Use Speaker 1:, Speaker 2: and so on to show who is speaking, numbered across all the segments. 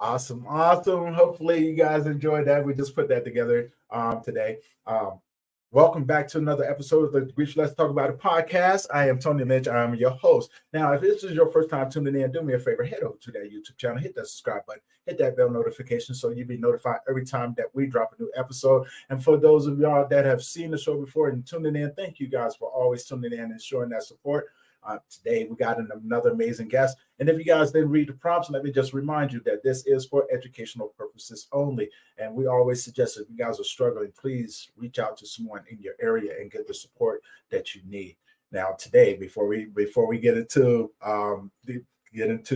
Speaker 1: Awesome. Awesome. Hopefully you guys enjoyed that. We just put that together today. Welcome back to another episode of the Grief Let's Talk About It podcast. I am Tony Lynch. I'm your host. Now, if this is your first time tuning in, do me a favor, head over to that YouTube channel, hit that subscribe button, hit that bell notification so you'll be notified every time that we drop a new episode. And for those of y'all that have seen the show before and tuning in, thank you guys for always tuning in and showing that support. Today, we got another amazing guest. And if you guys didn't read the prompts, let me just remind you that this is for educational purposes only. And we always suggest if you guys are struggling, please reach out to someone in your area and get the support that you need. Now, today, before we get into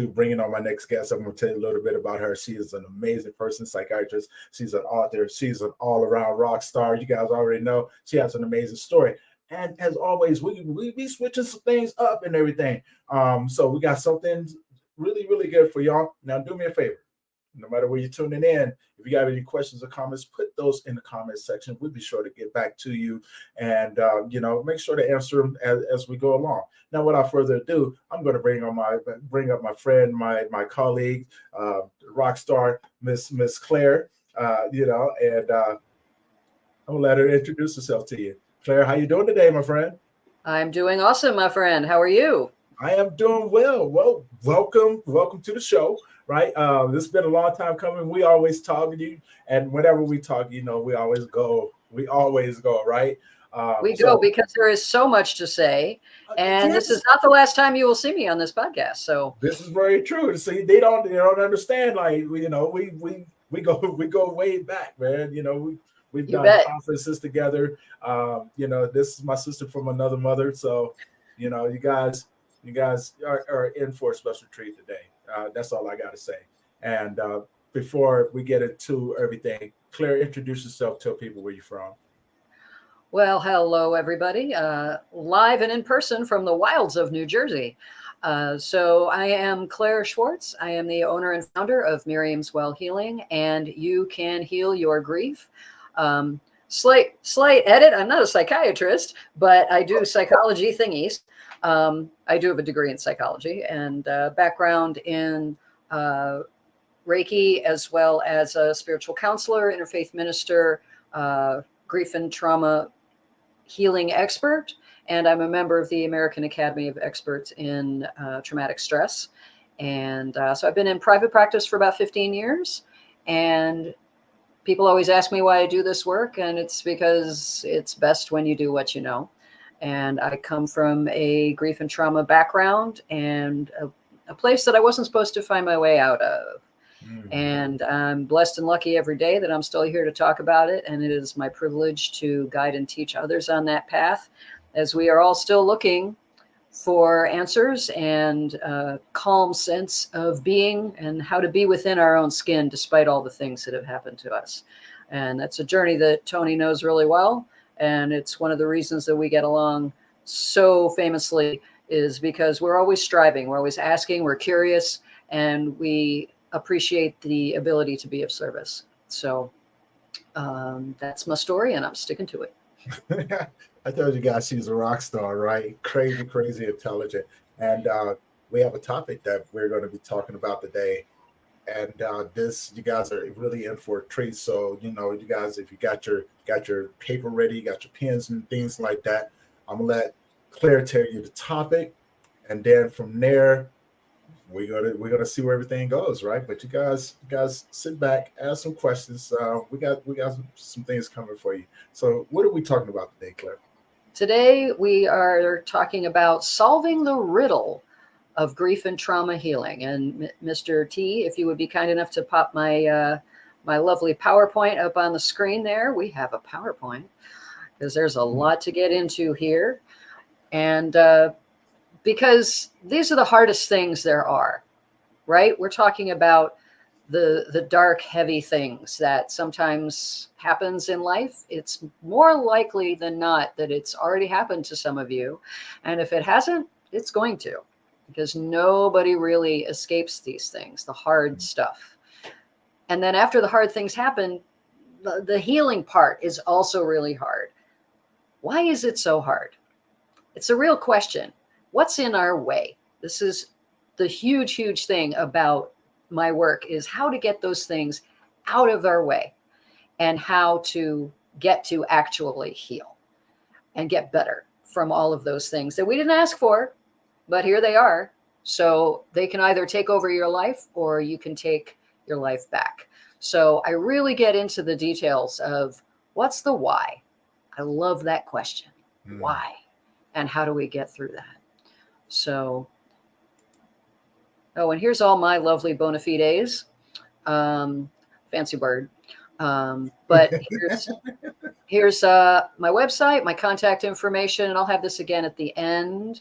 Speaker 1: bringing on my next guest, I'm going to tell you a little bit about her. She is an amazing person, psychiatrist. She's an author. She's an all-around rock star. You guys already know she has an amazing story. And as always, we be switching some things up and everything. So we got something really, really good for y'all. Now, do me a favor. No matter where you're tuning in, if you got any questions or comments, put those in the comments section. We'll be sure to get back to you and, make sure to answer them as we go along. Now, without further ado, I'm going to bring up my friend, my colleague, rock star, Miss Claire, and I'm going to let her introduce herself to you. Claire, how you doing today, my friend?
Speaker 2: I'm doing awesome, my friend. How are you?
Speaker 1: I am doing well. Well, welcome to the show, right? This has been a long time coming. We always talk to you, and whenever we talk, we always go, right?
Speaker 2: We go because there is so much to say, and this is not the last time you will see me on this podcast. So
Speaker 1: this is very true. See, they don't understand. Like we go way back, man. We've done conferences together. This is my sister from another mother. So, you guys are in for a special treat today. That's all I got to say. And before we get into everything, Claire, introduce yourself. Tell people where you're from.
Speaker 2: Well, hello, everybody. Live and in person from the wilds of New Jersey. So I am Claire Schwartz. I am the owner and founder of Miriam's Well Healing, and you can heal your grief. Slight edit. I'm not a psychiatrist, but I do psychology thingies. I do have a degree in psychology and background in Reiki, as well as a spiritual counselor, interfaith minister, grief and trauma healing expert. And I'm a member of the American Academy of Experts in Traumatic Stress. And so I've been in private practice for about 15 years. And people always ask me why I do this work, and it's because it's best when you do what you know. And I come from a grief and trauma background and a place that I wasn't supposed to find my way out of. Mm-hmm. And I'm blessed and lucky every day that I'm still here to talk about it. And it is my privilege to guide and teach others on that path, as we are all still looking for answers and a calm sense of being and how to be within our own skin, despite all the things that have happened to us. And that's a journey that Tony knows really well. And it's one of the reasons that we get along so famously, is because we're always striving. We're always asking, we're curious, and we appreciate the ability to be of service. So that's my story, and I'm sticking to it.
Speaker 1: I told you guys she's a rock star, right? Crazy intelligent. And we have a topic that we're going to be talking about today. And you guys are really in for a treat. So, you guys, if you got your paper ready, you got your pens and things like that, I'm going to let Claire tell you the topic. And then from there, we're gonna see where everything goes, right? But you guys sit back, ask some questions. We got some things coming for you. So what are we talking about today, Claire?
Speaker 2: Today we are talking about solving the riddle of grief and trauma healing. And Mr. T, if you would be kind enough to pop my my lovely PowerPoint up on the screen there. We have a PowerPoint because there's a lot to get into here. And because these are the hardest things there are, right? We're talking about the dark, heavy things that sometimes happens in life. It's more likely than not that it's already happened to some of you. And if it hasn't, it's going to, because nobody really escapes these things, the hard stuff. And then after the hard things happen, the healing part is also really hard. Why is it so hard? It's a real question. What's in our way? This is the huge thing about my work is how to get those things out of our way and how to get to actually heal and get better from all of those things that we didn't ask for, but here they are. So they can either take over your life or you can take your life back. So I really get into the details of what's the why. I love that question. Why? And how do we get through that? So, oh, and here's all my lovely bona fides. Fancy word. But here's my website, my contact information, and I'll have this again at the end.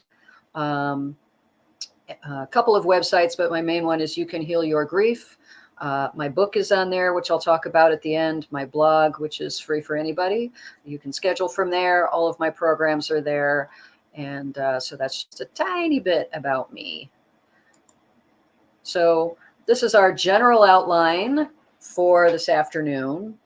Speaker 2: A couple of websites, but my main one is You Can Heal Your Grief. My book is on there, which I'll talk about at the end. My blog, which is free for anybody. You can schedule from there. All of my programs are there. And so that's just a tiny bit about me. So this is our general outline for this afternoon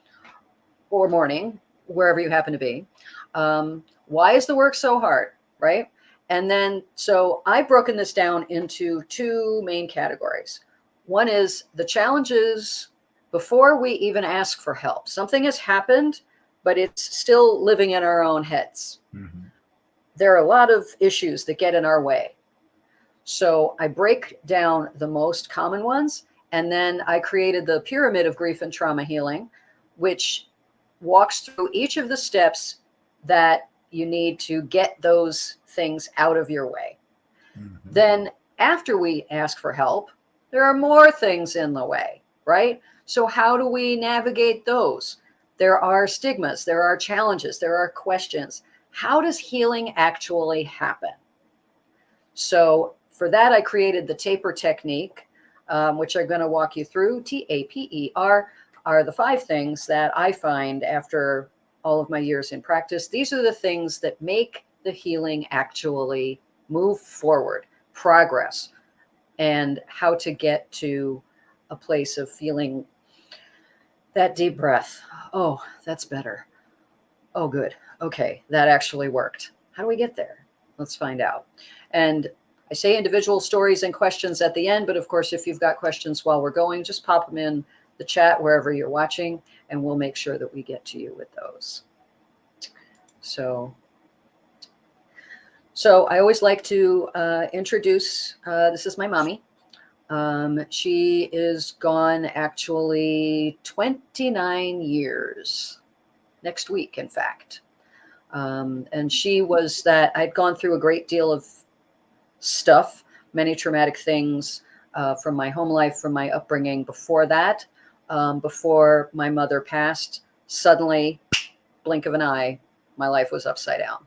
Speaker 2: or morning, wherever you happen to be. Why is the work so hard, right? And then, so I've broken this down into two main categories. One is the challenges before we even ask for help. Something has happened, but it's still living in our own heads. Mm-hmm. There are a lot of issues that get in our way. So I break down the most common ones, and then I created the pyramid of grief and trauma healing, which walks through each of the steps that you need to get those things out of your way. Mm-hmm. Then after we ask for help, there are more things in the way, right? So how do we navigate those? There are stigmas, there are challenges, there are questions. How does healing actually happen? So for that, I created the taper technique, which I'm going to walk you through. TAPER are the 5 things that I find after all of my years in practice. These are the things that make the healing actually move forward, progress, and how to get to a place of feeling that deep breath. Oh, that's better. Oh, good. Okay, that actually worked. How do we get there? Let's find out. And I say individual stories and questions at the end, but of course, if you've got questions while we're going, just pop them in the chat wherever you're watching, and we'll make sure that we get to you with those. So I always like to introduce, this is my mommy. She is gone actually 29 years, next week, in fact. And she was that I'd gone through a great deal of stuff, many traumatic things from my home life, from my upbringing before that. Before my mother passed, suddenly, blink of an eye, my life was upside down,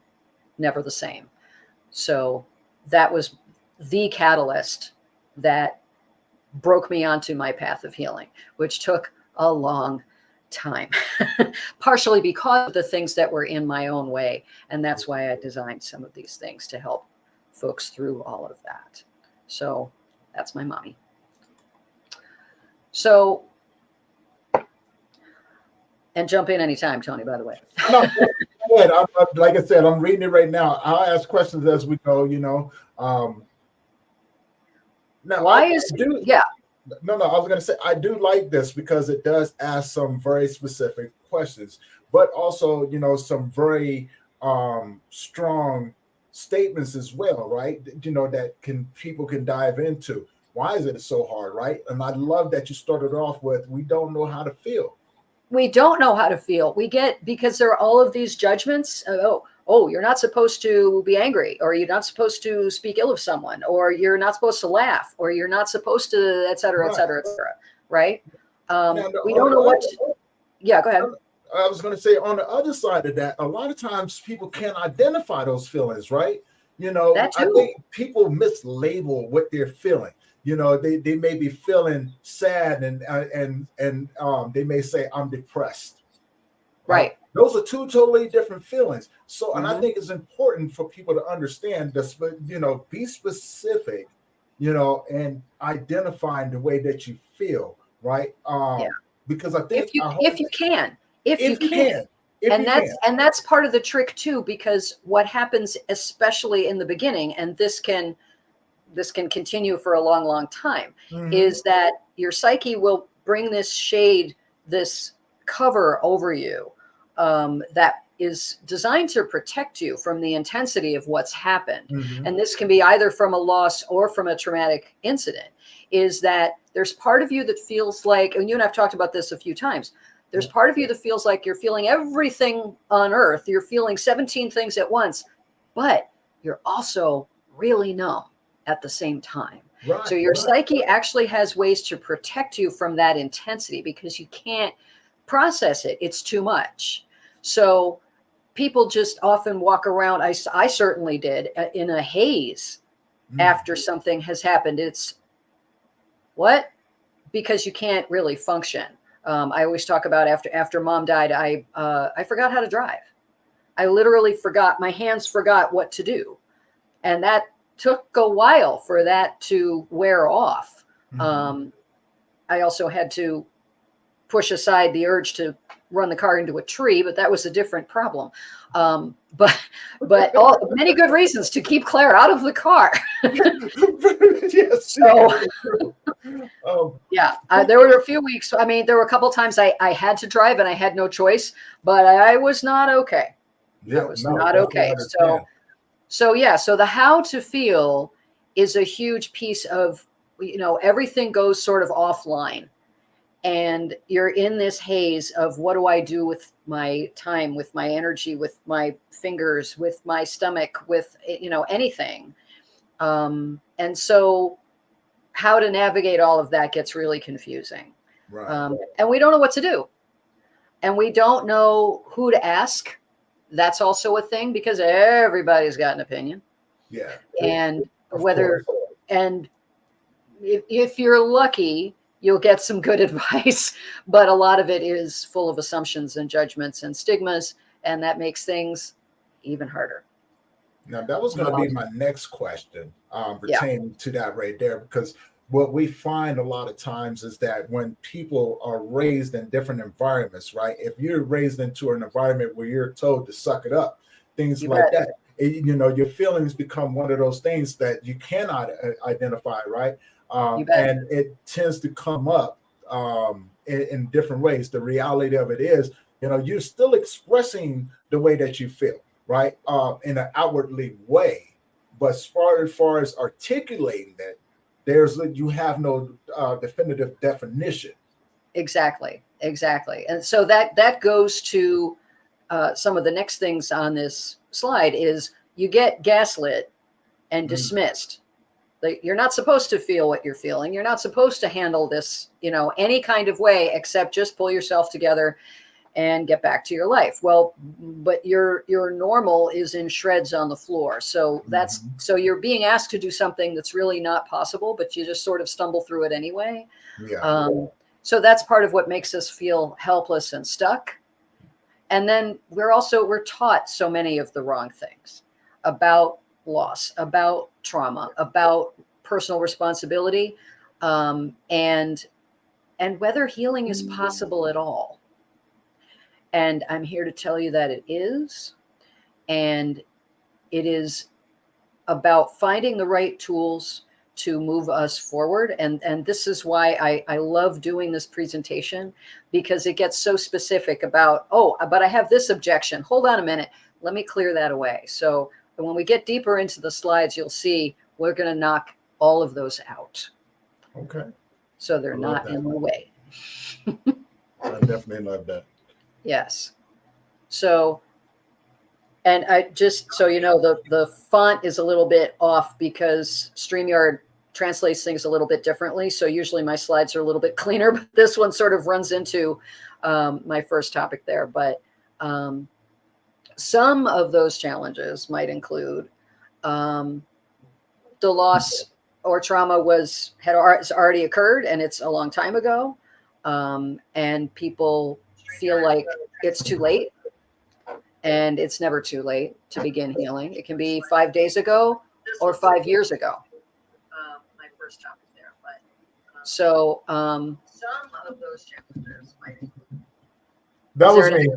Speaker 2: never the same. So that was the catalyst that broke me onto my path of healing, which took a long time, partially because of the things that were in my own way. And that's why I designed some of these things to help folks through all of that. So that's my mommy. So, and jump in anytime, Tony, by the way.
Speaker 1: No, like I said, I'm reading it right now. I'll ask questions as we go, now,
Speaker 2: why is, yeah.
Speaker 1: No, I was going to say, I do like this because it does ask some very specific questions, but also, some very strong statements as well, right? That people can dive into. Why is it so hard, right? And I love that you started off with, we don't know how to feel.
Speaker 2: We don't know how to feel. Because there are all of these judgments. Oh, you're not supposed to be angry, or you're not supposed to speak ill of someone, or you're not supposed to laugh, or you're not supposed to, et cetera, et cetera, et cetera. Right? We don't know what to, yeah, go ahead.
Speaker 1: I was going to say, on the other side of that, a lot of times people can't identify those feelings, right? I think people mislabel what they're feeling. They may be feeling sad and they may say, I'm depressed.
Speaker 2: Right.
Speaker 1: Those are 2 totally different feelings. So, and I think it's important for people to understand this, be specific, and identifying the way that you feel, right? Because I think
Speaker 2: if you can. And that's part of the trick too, because what happens, especially in the beginning, and this can this can continue for a long, long time,
Speaker 1: Mhm.
Speaker 2: is that your psyche will bring this shade, this cover over you, that is designed to protect you from the intensity of what's happened.
Speaker 1: Mhm.
Speaker 2: And this can be either from a loss or from a traumatic incident, is that there's part of you that feels like, and you and I've talked about this a few times, there's part of you that feels like you're feeling everything on earth. You're feeling 17 things at once, but you're also really numb at the same time.
Speaker 1: Right,
Speaker 2: So your
Speaker 1: right.
Speaker 2: psyche actually has ways to protect you from that intensity because you can't process it. It's too much. So people just often walk around, I certainly did, in a haze after something has happened. It's what? Because you can't really function. I always talk about after mom died, I forgot how to drive. I literally forgot, my hands forgot what to do. And that took a while for that to wear off. I also had to push aside the urge to run the car into a tree, but that was a different problem. But many good reasons to keep Claire out of the car.
Speaker 1: Yes.
Speaker 2: So,
Speaker 1: Oh,
Speaker 2: yeah, there were a few weeks. I mean, there were a couple times I had to drive and I had no choice, but I was not okay.
Speaker 1: yeah,
Speaker 2: I was
Speaker 1: no,
Speaker 2: not
Speaker 1: definitely
Speaker 2: okay.
Speaker 1: understand.
Speaker 2: So the how to feel is a huge piece of, everything goes sort of offline. And you're in this haze of what do I do with my time, with my energy, with my fingers, with my stomach, with, anything. And so how to navigate all of that gets really confusing.
Speaker 1: Right.
Speaker 2: And we don't know what to do. And we don't know who to ask. That's also a thing because everybody's got an opinion.
Speaker 1: Yeah.
Speaker 2: And
Speaker 1: Of
Speaker 2: whether,
Speaker 1: course.
Speaker 2: and if you're lucky, you'll get some good advice, but a lot of it is full of assumptions and judgments and stigmas, and that makes things even harder.
Speaker 1: Now, that was going to be my next question pertaining to that right there, because what we find a lot of times is that when people are raised in different environments, right? If you're raised into an environment where you're told to suck it up, things like that, your feelings become one of those things that you cannot identify, right? And it tends to come up in different ways. The reality of it is, you're still expressing the way that you feel, right? In an outwardly way. But as far as articulating that, you have no definitive definition.
Speaker 2: Exactly. And so that goes to some of the next things on this slide is you get gaslit and dismissed. You're not supposed to feel what you're feeling. You're not supposed to handle this, any kind of way except just pull yourself together and get back to your life. Well, but your normal is in shreds on the floor. So so you're being asked to do something that's really not possible, but you just sort of stumble through it anyway.
Speaker 1: Yeah.
Speaker 2: So that's part of what makes us feel helpless and stuck. And then we're taught so many of the wrong things about loss, about trauma, about personal responsibility, and whether healing is possible at all. And I'm here to tell you that it is. And it is about finding the right tools to move us forward. And this is why I love doing this presentation, because it gets so specific about, but I have this objection. Hold on a minute. Let me clear that away. So when we get deeper into the slides, you'll see we're going to knock all of those out.
Speaker 1: Okay.
Speaker 2: So they're not in the way.
Speaker 1: I definitely love that.
Speaker 2: Yes. So, and I just, so you know, the font is a little bit off because StreamYard translates things a little bit differently. So usually my slides are a little bit cleaner, but this one sort of runs into my first topic there. But some of those challenges might include the loss or trauma has already occurred and it's a long time ago. And people feel like it's too late. And it's never too late to begin healing. It can be 5 days ago or 5 years ago. My first topic there, but so some of those challenges might include.
Speaker 1: That was me.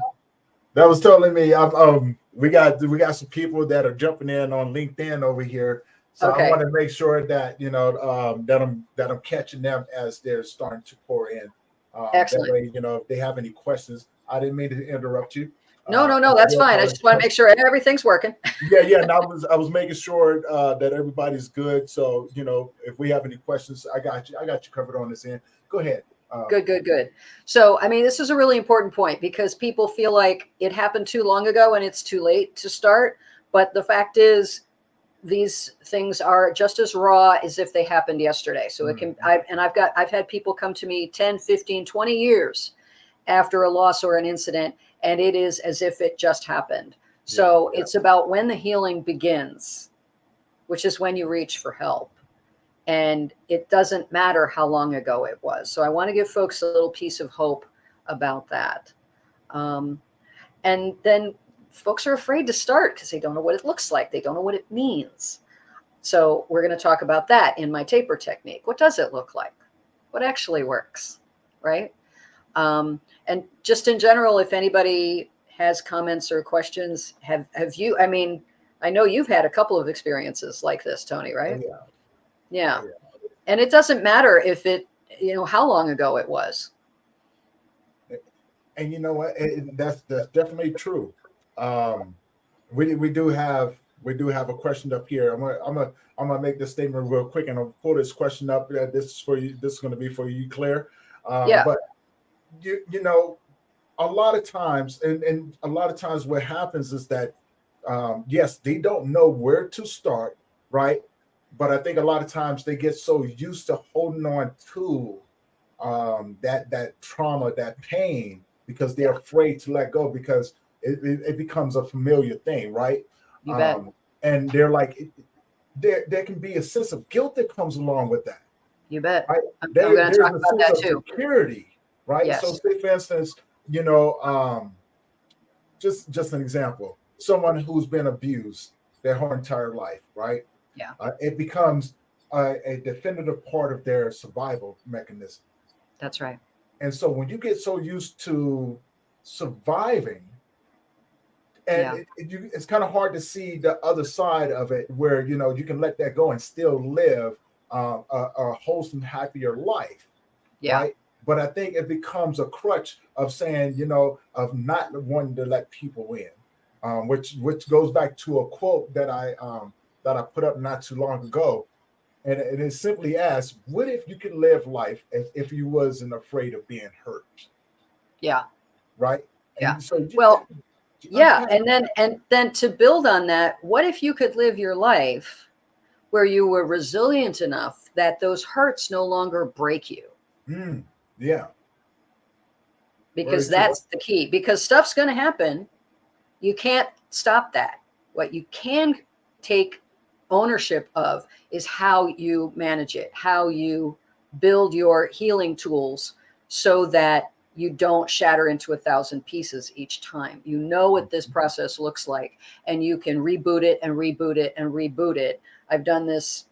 Speaker 1: That was totally me. We got some people that are jumping in on LinkedIn over here. So I
Speaker 2: Okay.
Speaker 1: want to make sure that that I'm catching them as they're starting to pour in. That
Speaker 2: Excellent.
Speaker 1: way, if they have any questions, I didn't mean to interrupt you.
Speaker 2: No,
Speaker 1: I
Speaker 2: that's
Speaker 1: do
Speaker 2: fine. I just want to
Speaker 1: apologize.
Speaker 2: make sure everything's working.
Speaker 1: Yeah. And I was making sure that everybody's good. So if we have any questions, I got you. I got you covered on this end. Go ahead.
Speaker 2: Good. So, I mean, this is a really important point because people feel like it happened too long ago and it's too late to start. But the fact is, these things are just as raw as if they happened yesterday. So it can, I've had people come to me 10, 15, 20 years after a loss or an incident, and it is as if it just happened. So it's about when the healing begins, which is when you reach for help. And it doesn't matter how long ago it was. So I want to give folks a little piece of hope about that. And then folks are afraid to start because they don't know what it looks like. They don't know what it means. So we're going to talk about that in my taper technique. What does it look like? What actually works, right? And just in general, if anybody has comments or questions, have you, I mean, I know you've had a couple of experiences like this, Tony, right?
Speaker 1: Yeah.
Speaker 2: Yeah. And it doesn't matter if it, how long ago it was.
Speaker 1: And you know what? That's definitely true. We do have a question up here. I'm gonna make this statement real quick, and I'll pull this question up. This is for you. This is going to be for you, Claire.
Speaker 2: Yeah.
Speaker 1: But a lot of times, and a lot of times, what happens is that yes, they don't know where to start, right? But I think a lot of times they get so used to holding on to that trauma, that pain, because they're afraid to let go because it becomes a familiar thing, right?
Speaker 2: You bet.
Speaker 1: And they're like, there can be a sense of guilt that comes along with that.
Speaker 2: You bet.
Speaker 1: Right?
Speaker 2: I'm going to
Speaker 1: There's
Speaker 2: talk
Speaker 1: a
Speaker 2: about
Speaker 1: sense
Speaker 2: that
Speaker 1: of
Speaker 2: too.
Speaker 1: security, right?
Speaker 2: Yes.
Speaker 1: So, say for instance, just an example, someone who's been abused their whole entire life, right?
Speaker 2: Yeah.
Speaker 1: It becomes a definitive part of their survival mechanism.
Speaker 2: That's right.
Speaker 1: And so when you get so used to surviving, and it's kind of hard to see the other side of it, where you can let that go and still live a wholesome, happier life, right? But I think it becomes a crutch of saying, of not wanting to let people in, which goes back to a quote that I put up not too long ago. And it simply asks, what if you could live life as if you wasn't afraid of being hurt?
Speaker 2: Yeah.
Speaker 1: Right.
Speaker 2: Yeah.
Speaker 1: And so
Speaker 2: and then to build on that, what if you could live your life where you were resilient enough that those hurts no longer break you?
Speaker 1: Yeah.
Speaker 2: Because that's the key. Because stuff's going to happen. You can't stop that. What you can take ownership of is how you manage it, how you build your healing tools so that you don't shatter into 1,000 pieces each time. You know what this process looks like, and you can reboot it and reboot it and reboot it. I've done this,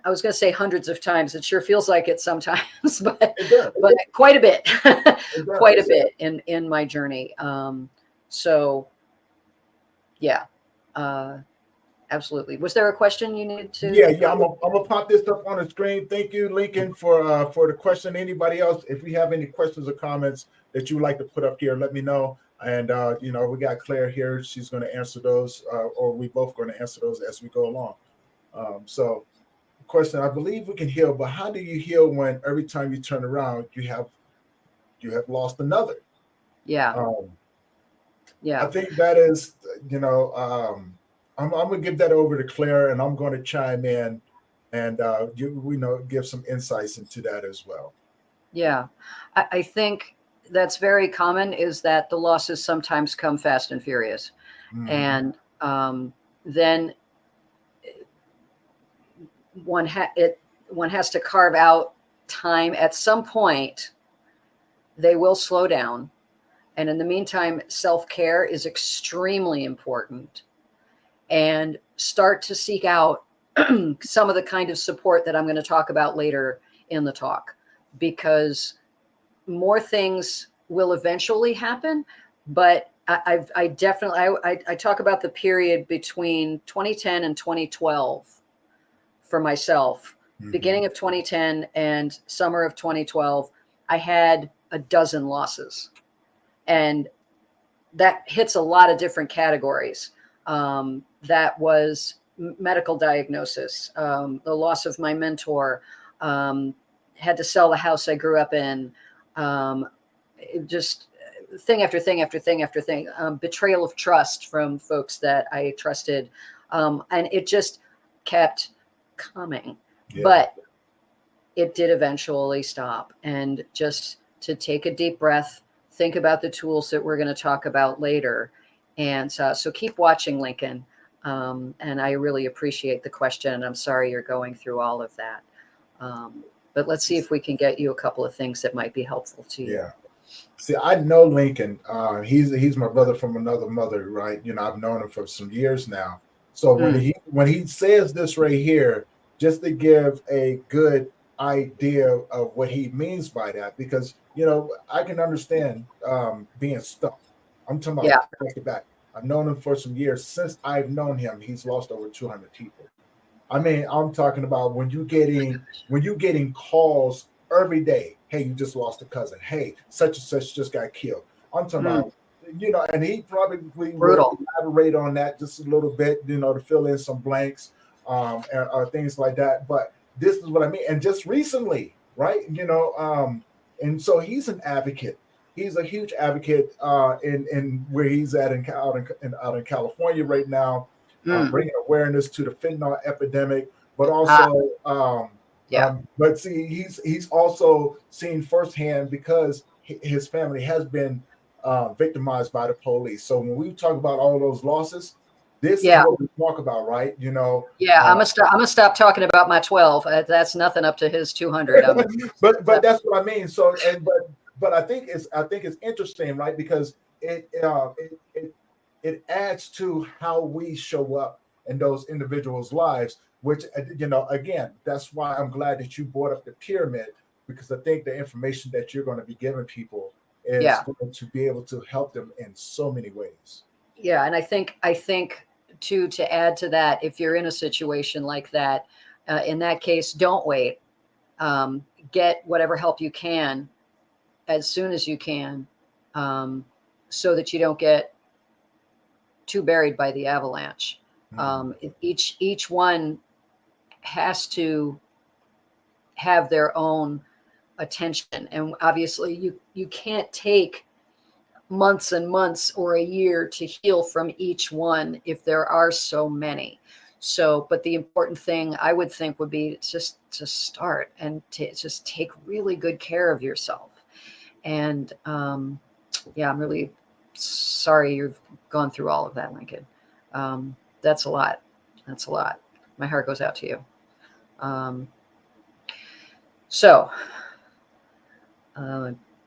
Speaker 2: I was going to say hundreds of times. It sure feels like it sometimes, but quite a bit, quite a bit in my journey. So yeah, absolutely. Was there a question you needed to?
Speaker 1: Yeah. I'm gonna pop this up on the screen. Thank you, Lincoln, for the question. Anybody else, if we have any questions or comments that you would like to put up here, let me know. And we got Claire here. She's going to answer those, or we both going to answer those as we go along. So, question: I believe we can heal, but how do you heal when every time you turn around, you have lost another?
Speaker 2: Yeah.
Speaker 1: I think that is, I'm going to give that over to Claire, and I'm going to chime in and give some insights into that as well.
Speaker 2: Yeah, I think that's very common, is that the losses sometimes come fast and furious. And then one has to carve out time. At some point, they will slow down. And in the meantime, self-care is extremely important. And start to seek out some of the kind of support that I'm going to talk about later in the talk, because more things will eventually happen. But I definitely, I talk about the period between 2010 and 2012 for myself. Beginning of 2010 and summer of 2012, I had a dozen losses, and that hits a lot of different categories. That was medical diagnosis, the loss of my mentor, had to sell the house I grew up in, just thing after thing after thing after thing, betrayal of trust from folks that I trusted. And it just kept coming. Yeah. But it did eventually stop. And just to take a deep breath, think about the tools that we're going to talk about later. And so keep watching, Lincoln. And I really appreciate the question. And I'm sorry you're going through all of that. But let's see if we can get you a couple of things that might be helpful to you.
Speaker 1: Yeah. See, I know Lincoln. He's my brother from another mother, right? You know, I've known him for some years now. So when he says this right here, just to give a good idea of what he means by that, because you know I can understand being stuck. I'm talking about back. I've known him for some years. Since I've known him, he's lost over 200 people. I mean, I'm talking about when you're getting calls every day. Hey, you just lost a cousin. Hey, such and such just got killed. I'm talking about, you know, and he probably will elaborate on that just a little bit, you know, to fill in some blanks, or things like that. But this is what I mean. And just recently, right? You know, and so he's an advocate. He's a huge advocate in where he's at out in California right now. Bringing awareness to the fentanyl epidemic, but also, but see, he's also seen firsthand because his family has been victimized by the police. So when we talk about all those losses, this is what we talk about, right? You know.
Speaker 2: Yeah, I'm gonna stop talking about my 12. That's nothing up to his 200.
Speaker 1: but that's what I mean. So but I think it's interesting, right? Because it adds to how we show up in those individuals' lives, which, you know, again, that's why I'm glad that you brought up the pyramid, because I think the information that you're going to be giving people is going to be able to help them in so many ways.
Speaker 2: Yeah. And I think too, to add to that, if you're in a situation like that, in that case, don't wait. Get whatever help you can as soon as you can, so that you don't get too buried by the avalanche. Each one has to have their own attention, and obviously you can't take months and months or a year to heal from each one if there are so many. So, but the important thing I would think would be just to start and to just take really good care of yourself. And I'm really sorry you've gone through all of that, Lincoln. That's a lot. My heart goes out to you.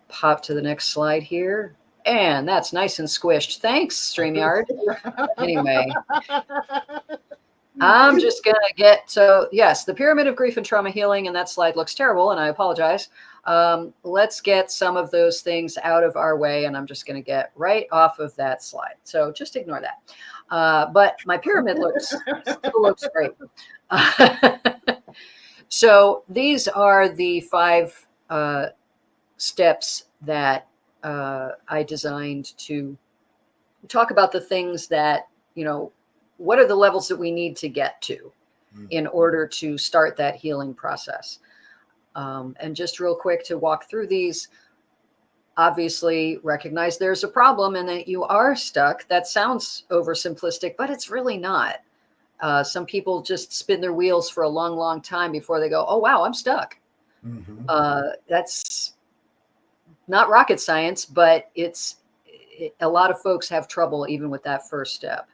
Speaker 2: Pop to the next slide here. And that's nice and squished. Thanks, StreamYard. Anyway, I'm just going to yes, the pyramid of grief and trauma healing, and that slide looks terrible, and I apologize. Let's get some of those things out of our way, and I'm just going to get right off of that slide. So just ignore that. But my pyramid still looks great. So these are the 5 steps that I designed to talk about the things that, you know, what are the levels that we need to get to in order to start that healing process. And just real quick to walk through these, obviously recognize there's a problem and that you are stuck. That sounds oversimplistic, but it's really not. Some people just spin their wheels for a long, long time before they go, oh, wow, I'm stuck. That's not rocket science, but a lot of folks have trouble even with that first step.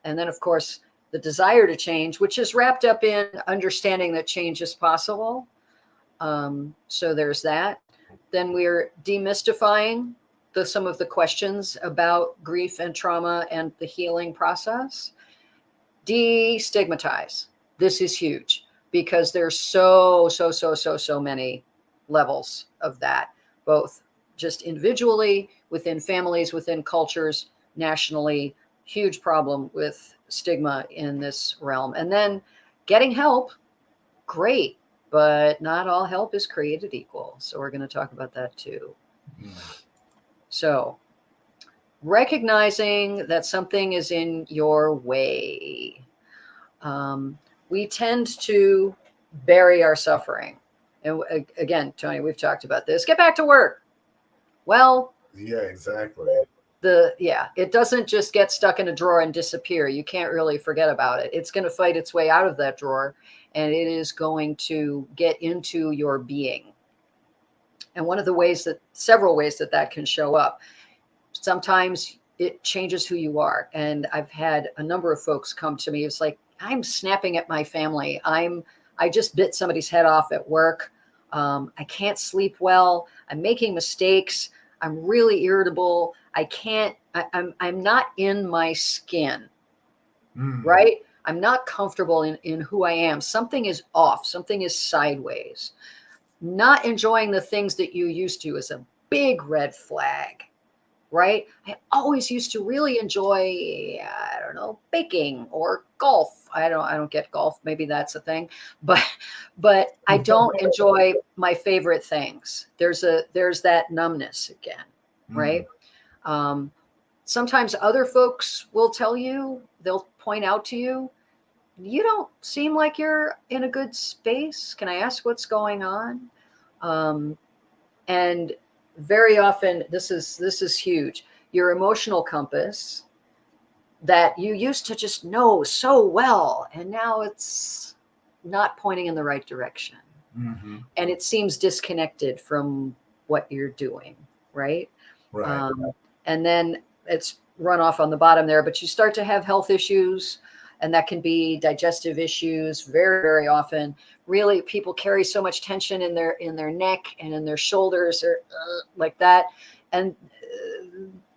Speaker 2: And then, of course, the desire to change, which is wrapped up in understanding that change is possible. So there's that. Then we're demystifying some of the questions about grief and trauma and the healing process. Destigmatize. This is huge because there's so many levels of that, both just individually, within families, within cultures, nationally, huge problem with stigma in this realm. And then getting help, great, but not all help is created equal. So we're going to talk about that too. So recognizing that something is in your way. We tend to bury our suffering. And again, Tony, we've talked about this. Get back to work. Well,
Speaker 1: yeah, exactly.
Speaker 2: It doesn't just get stuck in a drawer and disappear. You can't really forget about it. It's going to fight its way out of that drawer, and it is going to get into your being. And several ways that can show up. Sometimes it changes who you are. And I've had a number of folks come to me. It's like, I'm snapping at my family. I just bit somebody's head off at work. I can't sleep well. I'm making mistakes. I'm really irritable. I'm not in my skin, right? I'm not comfortable in who I am. Something is off. Something is sideways. Not enjoying the things that you used to is a big red flag, right? I always used to really enjoy, I don't know, baking or golf. I don't get golf. Maybe that's a thing, but I don't enjoy my favorite things. There's that numbness again, right? Sometimes other folks will tell you, they'll point out to you, you don't seem like you're in a good space. Can I ask what's going on? And very often, this is huge. Your emotional compass that you used to just know so well, and now it's not pointing in the right direction. And it seems disconnected from what you're doing, right?
Speaker 1: Right.
Speaker 2: And then it's run off on the bottom there, but you start to have health issues, and that can be digestive issues very, very often. Really, people carry so much tension in their neck and in their shoulders, or like that. And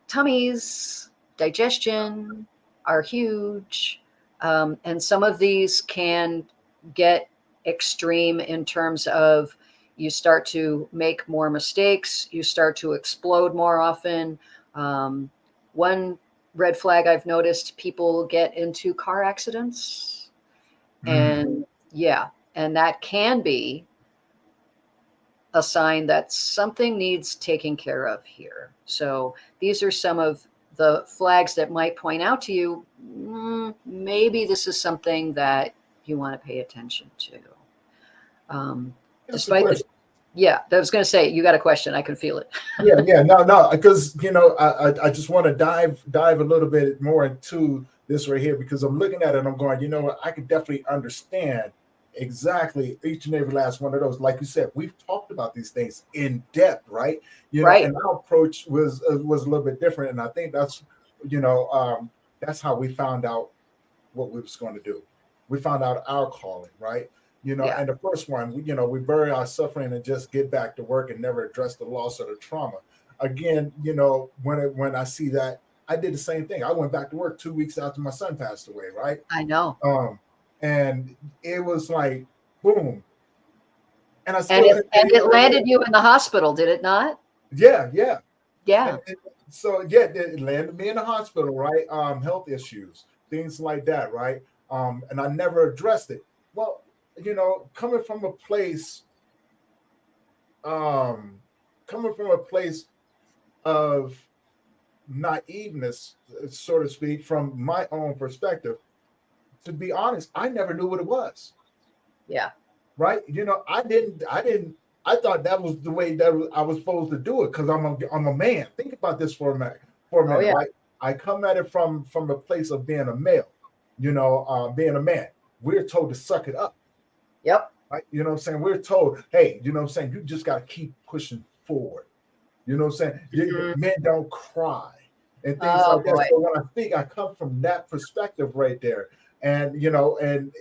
Speaker 2: tummies, digestion are huge. And some of these can get extreme in terms of you start to make more mistakes. You start to explode more often. One red flag I've noticed, people get into car accidents. And and that can be a sign that something needs taking care of here. So these are some of the flags that might point out to you, maybe this is something that you want to pay attention to. Despite the, I was going to say, you got a question. I can feel it.
Speaker 1: No, because I just want to dive a little bit more into this right here, because I'm looking at it and I'm going, I could definitely understand exactly each and every last one of those. Like you said, we've talked about these things in depth, right? And our approach was a little bit different, and I think that's that's how we found out what we was going to do. We found out our calling, right? And the first one, we bury our suffering and just get back to work and never address the loss or the trauma. Again, when I see that, I did the same thing. I went back to work 2 weeks after my son passed away, right?
Speaker 2: I know.
Speaker 1: And it was like, boom. And
Speaker 2: it landed you in the hospital, did it not?
Speaker 1: Yeah. It landed me in the hospital, right? Health issues, things like that, right? And I never addressed it. Well, coming from a place of naiveness, so to speak, from my own perspective, to be honest, I never knew what it was.
Speaker 2: Yeah.
Speaker 1: Right. I thought that was the way that I was supposed to do it, because I'm a man. Think about this for a minute, right? I come at it from a place of being a male, being a man. We're told to suck it up.
Speaker 2: Yep.
Speaker 1: Right? You know what I'm saying? We're told, hey, you just got to keep pushing forward. You know what I'm saying? Men don't cry and things like that. So when I speak, I come from that perspective right there. And, and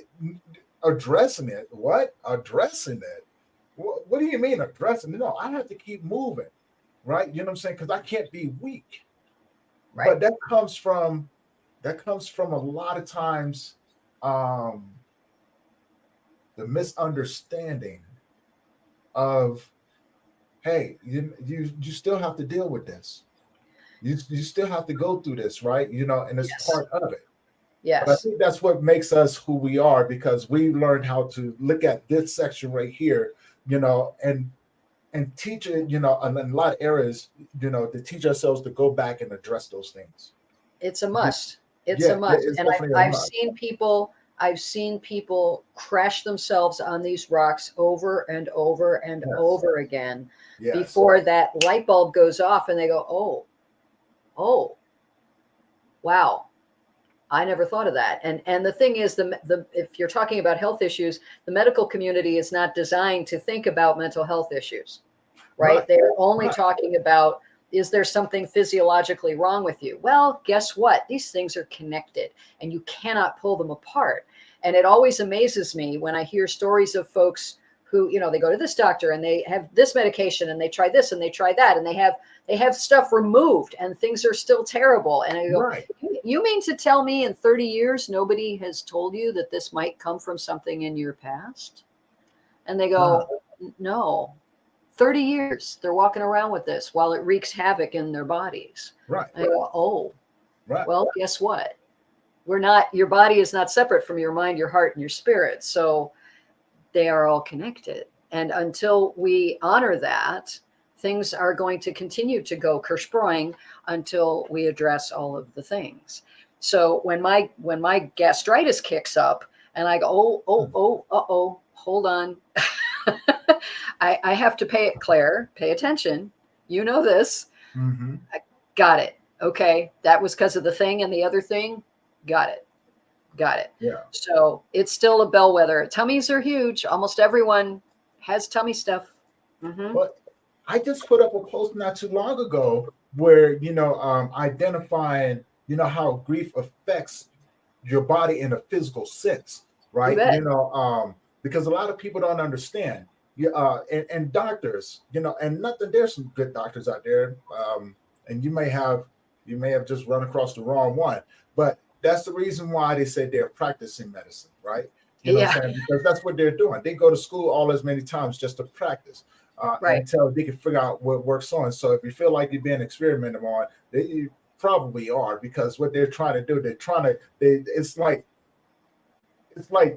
Speaker 1: addressing it. What? Addressing it? What do you mean addressing it? No, I have to keep moving. Right? You know what I'm saying? Because I can't be weak. Right. But that comes from a lot of times the misunderstanding of, hey, you still have to deal with this. You still have to go through this, right? And it's
Speaker 2: Yes.
Speaker 1: part of it. But I
Speaker 2: Yes.
Speaker 1: think that's what makes us who we are, because we learned how to look at this section right here, and teach it, in a lot of areas, to teach ourselves to go back and address those things.
Speaker 2: It's a must. It's a
Speaker 1: Yeah,
Speaker 2: must.
Speaker 1: it's
Speaker 2: And
Speaker 1: definitely a
Speaker 2: I've
Speaker 1: must.
Speaker 2: seen people, crash themselves on these rocks over and over and
Speaker 1: Yes,
Speaker 2: over again
Speaker 1: yes,
Speaker 2: before that light bulb goes off and they go, oh, wow. I never thought of that. And the thing is, the if you're talking about health issues, the medical community is not designed to think about mental health issues, right?
Speaker 1: right,
Speaker 2: They're only
Speaker 1: right,
Speaker 2: talking about, is there something physiologically wrong with you? Well, guess what? These things are connected and you cannot pull them apart. And it always amazes me when I hear stories of folks who, they go to this doctor and they have this medication and they try this and they try that and they have stuff removed and things are still terrible. And I go,
Speaker 1: right.
Speaker 2: you mean to tell me in 30 years nobody has told you that this might come from something in your past? And they
Speaker 1: Uh,
Speaker 2: go, no. 30 years they're walking around with this while it wreaks havoc in their bodies.
Speaker 1: right,
Speaker 2: I go, oh,
Speaker 1: right,
Speaker 2: well, guess what? Your body is not separate from your mind, your heart, and your spirit. So they are all connected. And until we honor that, things are going to continue to go kersproing until we address all of the things. So when my gastritis kicks up and I go, hold on. I have to pay attention. You know this.
Speaker 1: mm-hmm.
Speaker 2: I got it. Okay. That was because of the thing and the other thing. Got it. Got it.
Speaker 1: Yeah.
Speaker 2: So it's still a bellwether. Tummies are huge. Almost everyone has tummy stuff. Mm-hmm.
Speaker 1: But I just put up a post not too long ago where, identifying, how grief affects your body in a physical sense,
Speaker 2: You
Speaker 1: right?
Speaker 2: bet.
Speaker 1: Because a lot of people don't understand. And doctors, and nothing. There's some good doctors out there, and you may have just run across the wrong one. But that's the reason why they say they're practicing medicine, right? You know what
Speaker 2: Yeah.
Speaker 1: I'm saying? Because that's what they're doing. They go to school all as many times just to practice,
Speaker 2: Right.
Speaker 1: until they can figure out what works on. So if you feel like you're being experimented on, you probably are, because what they're trying to do, it's like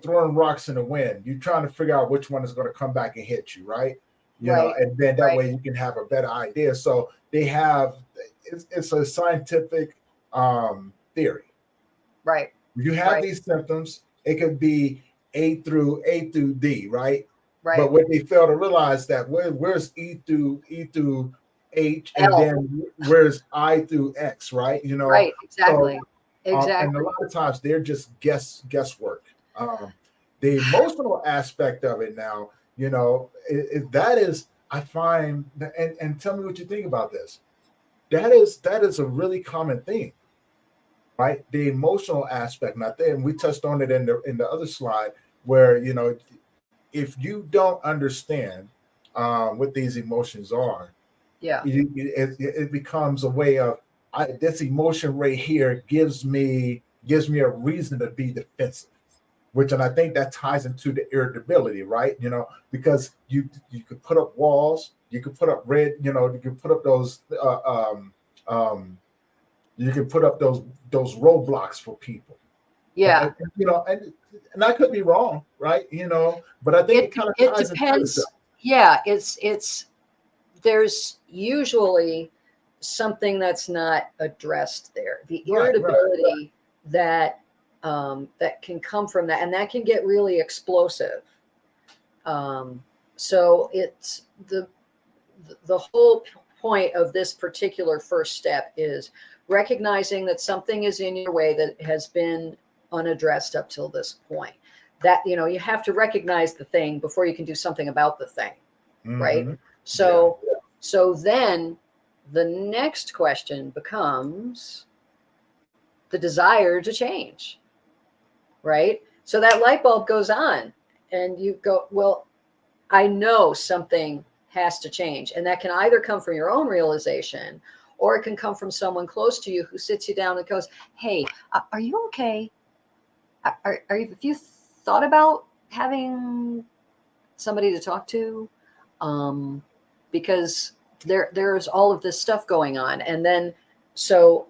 Speaker 1: throwing rocks in the wind. You're trying to figure out which one is going to come back and hit you, right?
Speaker 2: Right.
Speaker 1: And then that
Speaker 2: Right.
Speaker 1: way you can have a better idea. So it's a scientific theory.
Speaker 2: Right.
Speaker 1: You have
Speaker 2: Right.
Speaker 1: these symptoms. It could be A through D, right? But
Speaker 2: Right.
Speaker 1: what they fail to realize that where's E through H, and
Speaker 2: L.
Speaker 1: then where's I through X, right?
Speaker 2: Right.
Speaker 1: So
Speaker 2: Exactly.
Speaker 1: and a
Speaker 2: Exactly.
Speaker 1: lot of times they're just guesswork. The emotional aspect of it now, that is, I find, and tell me what you think about this. That is a really common thing, right? The emotional aspect, not there, and we touched on it in the other slide, where if you don't understand what these emotions are,
Speaker 2: Yeah.
Speaker 1: it becomes a way of, this emotion right here gives me a reason to be defensive, and I think that ties into the irritability, right? Because you could put up walls, you could put up you could put up those um, you can put up those roadblocks for people, and,
Speaker 2: Yeah.
Speaker 1: and, you know, and and I could be wrong, right? But I think
Speaker 2: It
Speaker 1: it kind of
Speaker 2: it
Speaker 1: ties into itself.
Speaker 2: depends. Yeah. It's there's usually something that's not addressed there. The
Speaker 1: Right, right,
Speaker 2: irritability that can come from that, and that can get really explosive. Um, so it's the whole point of this particular first step is recognizing that something is in your way that has been unaddressed up till this point. That you have to recognize the thing before you can do something about the thing, right?
Speaker 1: hmm yeah,
Speaker 2: So then the next question becomes the desire to change, right? So that light bulb goes on and you go, well, I know something has to change. And that can either come from your own realization or it can come from someone close to you who sits you down and goes, hey, are you okay? Have you thought about having somebody to talk to? Because there's all of this stuff going on. And then So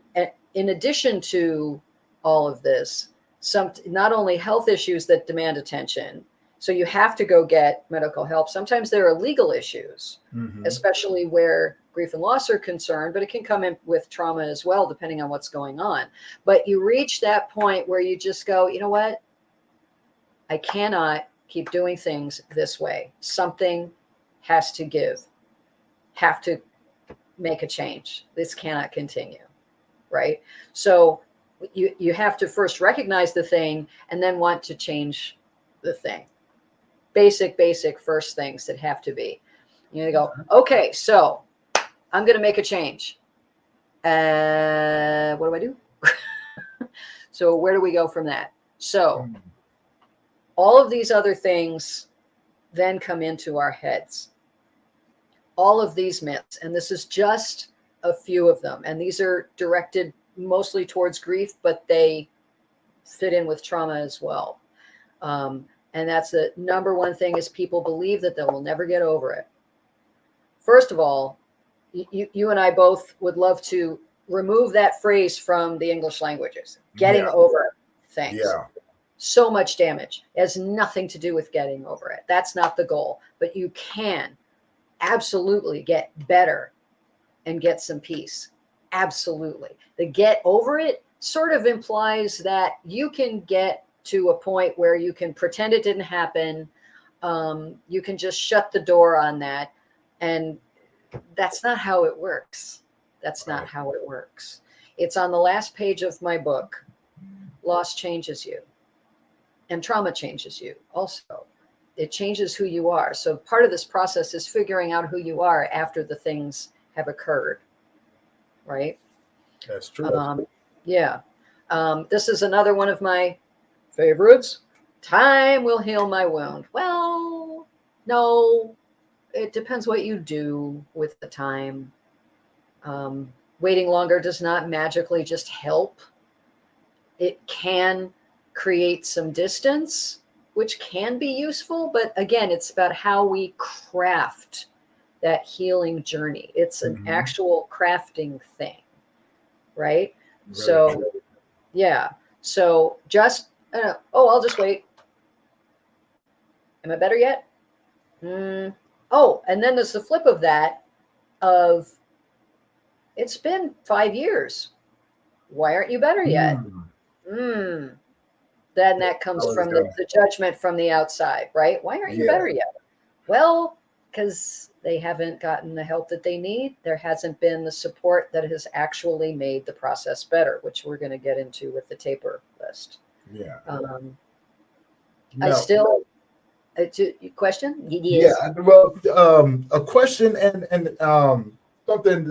Speaker 2: in addition to all of this, not only health issues that demand attention, so you have to go get medical help. Sometimes there are legal issues, especially where grief and loss are concerned, but it can come in with trauma as well, depending on what's going on. But you reach that point where you just go, you know what? I cannot keep doing things this way. Something has to give, have to make a change. This cannot continue, right? So you have to first recognize the thing and then want to change the thing. Basic first things that have to be. You go, okay, so I'm going to make a change. What do I do? So where do we go from that? So all of these other things then come into our heads. All of these myths, and this is just a few of them, and these are directed mostly towards grief, but they fit in with trauma as well. And that's the number one thing, is people believe that they will never get over it. First of all, you and I both would love to remove that phrase from the English languages, getting over things.
Speaker 1: Yeah.
Speaker 2: So much damage. It has nothing to do with getting over it. That's not the goal, but you can absolutely get better and get some peace. Absolutely. The get over it sort of implies that you can get to a point where you can pretend it didn't happen. You can just shut the door on that. And that's not how it works. That's not how it works. It's on the last page of my book. Loss changes you. And trauma changes you also. It changes who you are. So part of this process is figuring out who you are after the things have occurred. Right?
Speaker 1: That's true.
Speaker 2: Yeah. This is another one of my favorites. Time will heal my wound. Well, no, it depends what you do with the time. Waiting longer does not magically just help. It can create some distance, which can be useful. But again, it's about how we craft that healing journey. It's an actual crafting thing, right? So, yeah. So just, I'll just wait. Am I better yet? Oh, and then there's the flip of that of, it's been 5 years. Why aren't you better yet? Then that comes from the judgment from the outside, right? Why aren't you better yet? Well, because they haven't gotten the help that they need. There hasn't been the support that has actually made the process better, which we're going to get into with the taper list.
Speaker 1: Yeah.
Speaker 2: I still, question? Yes.
Speaker 1: Yeah. Well, a question and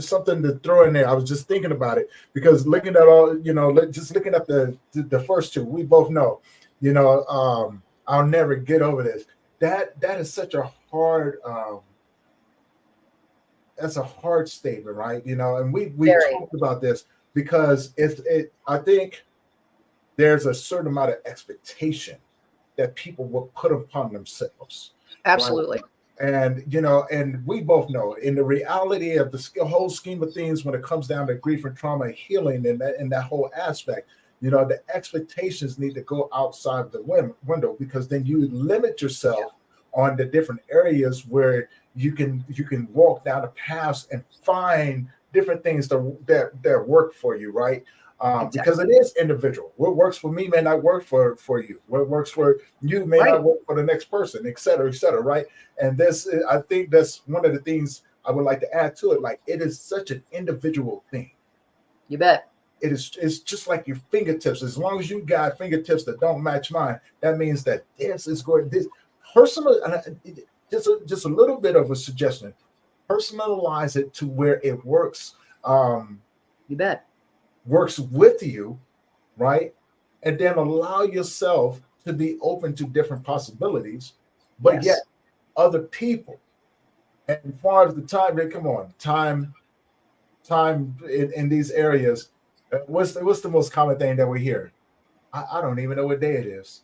Speaker 1: something to throw in there. I was just thinking about it because looking at all, just looking at the first two, we both know, I'll never get over this. That is such a hard, that's a hard statement, right? And we talked about this because I think there's a certain amount of expectation that people will put upon themselves.
Speaker 2: Absolutely.
Speaker 1: Right? And, and we both know in the reality of the whole scheme of things, when it comes down to grief and trauma and healing and that whole aspect, the expectations need to go outside the window, because then you limit yourself on the different areas where you can walk down the paths and find different things that work for you, right? Because it is individual. What works for me may not work for you. What works for you may not work for the next person, et cetera, right? And I think that's one of the things I would like to add to it. Like, it is such an individual thing.
Speaker 2: You bet.
Speaker 1: It's just like your fingertips. As long as you got fingertips that don't match mine, that means that this is going. This personal, just a little bit of a suggestion. Personalize it to where it works.
Speaker 2: You bet.
Speaker 1: Works with you, right? And then allow yourself to be open to different possibilities, but yet other people. And as far as the time in these areas, what's the most common thing that we hear? I don't even know what day it is.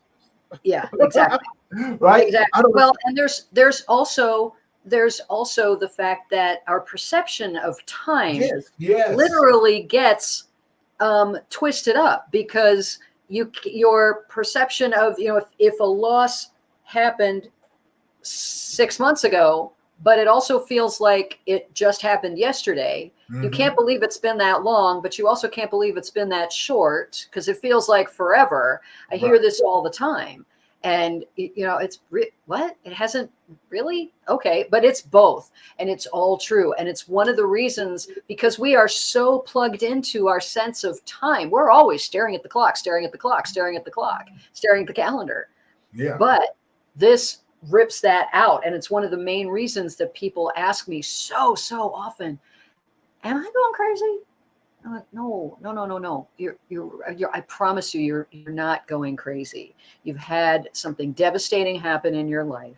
Speaker 2: Yeah, exactly.
Speaker 1: Right?
Speaker 2: Exactly. Well, and there's also there's also the fact that our perception of time
Speaker 1: Yes.
Speaker 2: literally gets twisted up, because your perception of, if a loss happened 6 months ago, but it also feels like it just happened yesterday. You can't believe it's been that long, but you also can't believe it's been that short, because it feels like forever. I hear this all the time. And, it's what? It hasn't really? Okay. But it's both. And it's all true. And it's one of the reasons, because we are so plugged into our sense of time. We're always staring at the clock, staring at the clock, staring at the clock, staring at the calendar.
Speaker 1: Yeah.
Speaker 2: But this rips that out. And it's one of the main reasons that people ask me so often, am I going crazy? I'm like, no. You're, I promise you, you're not going crazy. You've had something devastating happen in your life,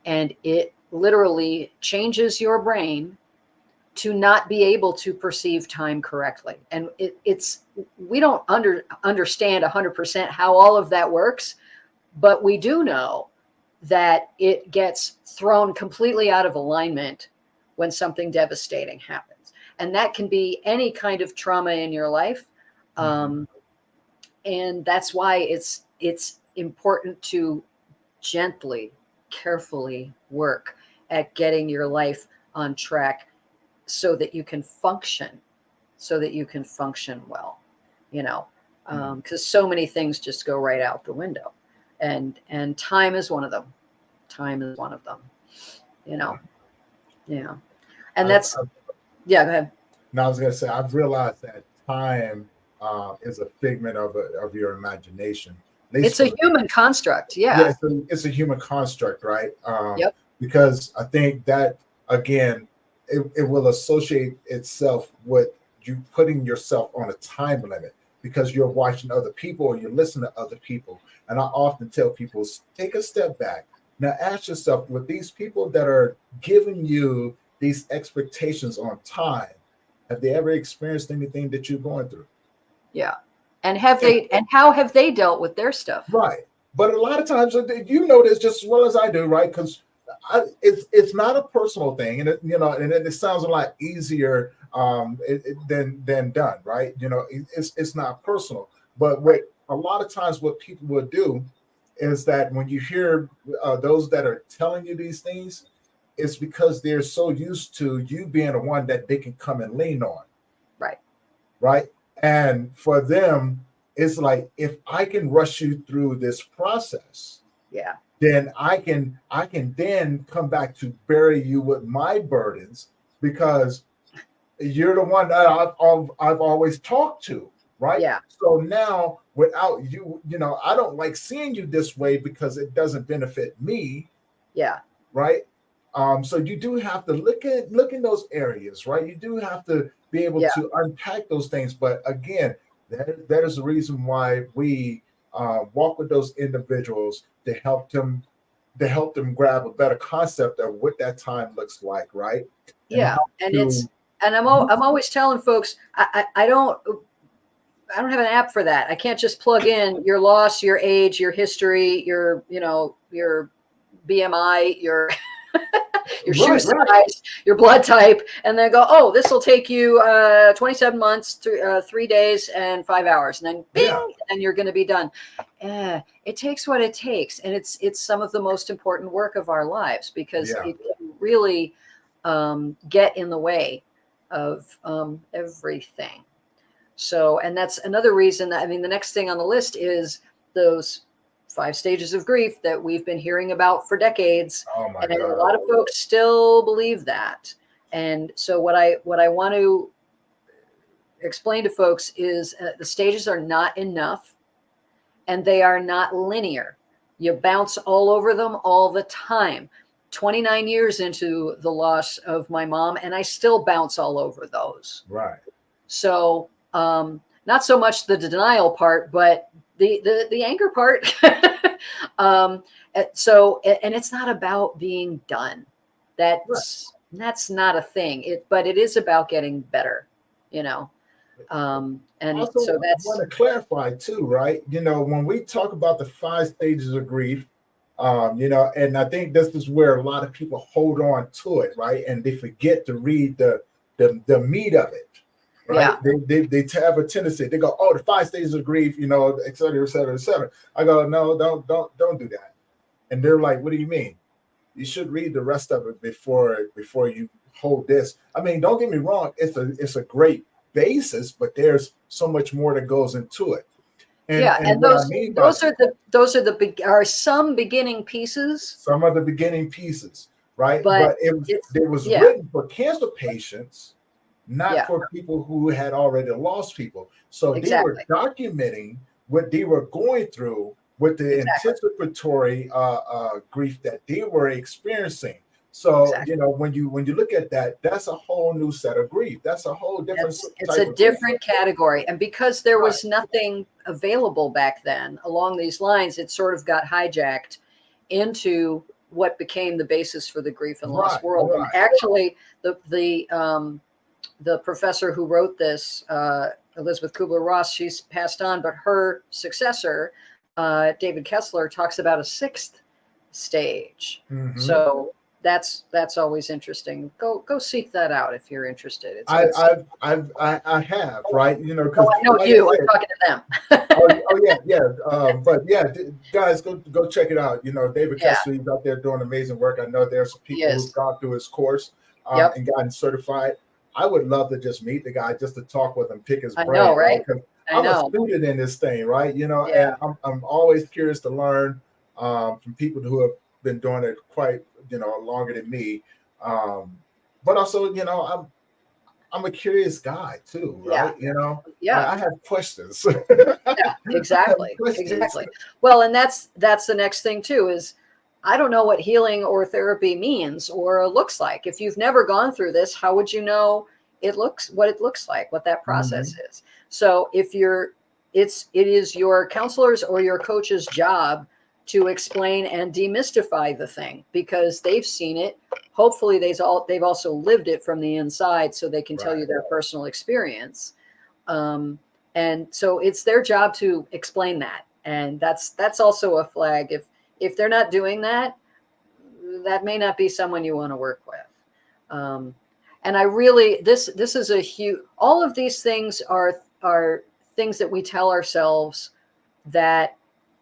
Speaker 2: and it literally changes your brain to not be able to perceive time correctly. And we don't understand 100% how all of that works, but we do know that it gets thrown completely out of alignment when something devastating happens. And that can be any kind of trauma in your life. And that's why it's important to gently, carefully work at getting your life on track so that you can function well, because so many things just go right out the window. And time is one of them. Yeah. And that's, go ahead.
Speaker 1: Now I was going to say, I've realized that time is a figment of your imagination.
Speaker 2: It's a human construct. Yeah.
Speaker 1: It's a human construct, right?
Speaker 2: Yep.
Speaker 1: Because I think that, again, it will associate itself with you putting yourself on a time limit, because you're watching other people or you're listening to other people. And I often tell people, take a step back. Now ask yourself, with these people that are giving you these expectations on time, have they ever experienced anything that you're going through?
Speaker 2: Yeah. And how have they dealt with their stuff?
Speaker 1: Right. But a lot of times, you know this just as well as I do, right? Because it's not a personal thing, and it sounds a lot easier than done, right? It's not personal. But a lot of times what people will do is that when you hear those that are telling you these things, it's because they're so used to you being the one that they can come and lean on. Right. And for them, it's like, if I can rush you through this process, then I can then come back to bury you with my burdens, because you're the one that I've always talked to. Right.
Speaker 2: Yeah.
Speaker 1: So now, without you, I don't like seeing you this way because it doesn't benefit me.
Speaker 2: Yeah.
Speaker 1: Right. So you do have to look in those areas, right? You do have to be able to unpack those things. But again, that is the reason why we walk with those individuals to help them grab a better concept of what that time looks like, right?
Speaker 2: I'm always telling folks, I don't have an app for that. I can't just plug in your loss, your age, your history, your BMI, your shoe size, your blood type, and then go, oh, this will take you 27 months, 3 days and 5 hours, and then bing, and you're going to be done. It takes what it takes, and it's some of the most important work of our lives, because it can really get in the way of everything. So, and that's another reason that, the next thing on the list is those 5 stages of grief that we've been hearing about for decades.
Speaker 1: Oh my
Speaker 2: God.
Speaker 1: A
Speaker 2: lot of folks still believe that. And so what I want to explain to folks is the stages are not enough, and they are not linear. You bounce all over them all the time. 29 years into the loss of my mom, and I still bounce all over those.
Speaker 1: Right.
Speaker 2: So not so much the denial part, but the anger part. So, and it's not about being done. That's not a thing. But it is about getting better, And
Speaker 1: also,
Speaker 2: so that's.
Speaker 1: I want to clarify too, right? When we talk about the 5 stages of grief, And I think this is where a lot of people hold on to it, right? And they forget to read the meat of it, right?
Speaker 2: Yeah.
Speaker 1: They have a tendency, they go, oh, the 5 stages of grief, et cetera, et cetera, et cetera. I go, no, don't do that. And they're like, what do you mean? You should read the rest of it before you hold this. I mean, don't get me wrong, it's a great basis, but there's so much more that goes into it. And what I mean by
Speaker 2: are some beginning pieces.
Speaker 1: Some of the beginning pieces, right?
Speaker 2: But
Speaker 1: it was written for cancer patients, not
Speaker 2: Yeah.
Speaker 1: for people who had already lost people. So
Speaker 2: Exactly.
Speaker 1: they were documenting what they were going through with the anticipatory grief that they were experiencing. So when you look at that, that's a whole new set of grief. That's a whole different.
Speaker 2: It's a different category, and because there was nothing available back then along these lines, it sort of got hijacked into what became the basis for the grief and loss world. And actually, the professor who wrote this, Elizabeth Kubler-Ross, she's passed on, but her successor, David Kessler, talks about a 6th stage.
Speaker 1: Mm-hmm.
Speaker 2: So that's always interesting. Go seek that out if you're interested.
Speaker 1: I have, right? Because
Speaker 2: I know you. I'm talking to them.
Speaker 1: But guys, go check it out. David Kessler, he's out there doing amazing work. I know there's some people who've gone through his course and gotten certified. I would love to just meet the guy, just to talk with him, pick his brain.
Speaker 2: I know, right?
Speaker 1: I'm a student in this thing, right? And I'm always curious to learn from people who have been doing it quite, longer than me. But also, I'm a curious guy too, right? I have questions.
Speaker 2: Exactly. Well, and that's the next thing too, is I don't know what healing or therapy means or looks like. If you've never gone through this, how would you know what it looks like, what that process is? So if it is your counselor's or your coach's job to explain and demystify the thing, because they've seen it. Hopefully they've also lived it from the inside, so they can tell you their personal experience. And so it's their job to explain that. And that's also a flag. If they're not doing that, that may not be someone you want to work with. And I really, this is a huge, all of these things are things that we tell ourselves that,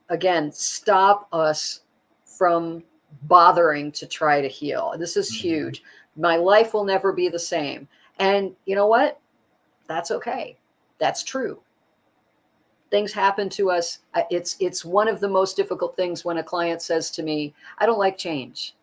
Speaker 2: again, stop us from bothering to try to heal. This is huge. My life will never be the same. And you know what? That's okay. That's true. Things happen to us. It's one of the most difficult things when a client says to me, I don't like change.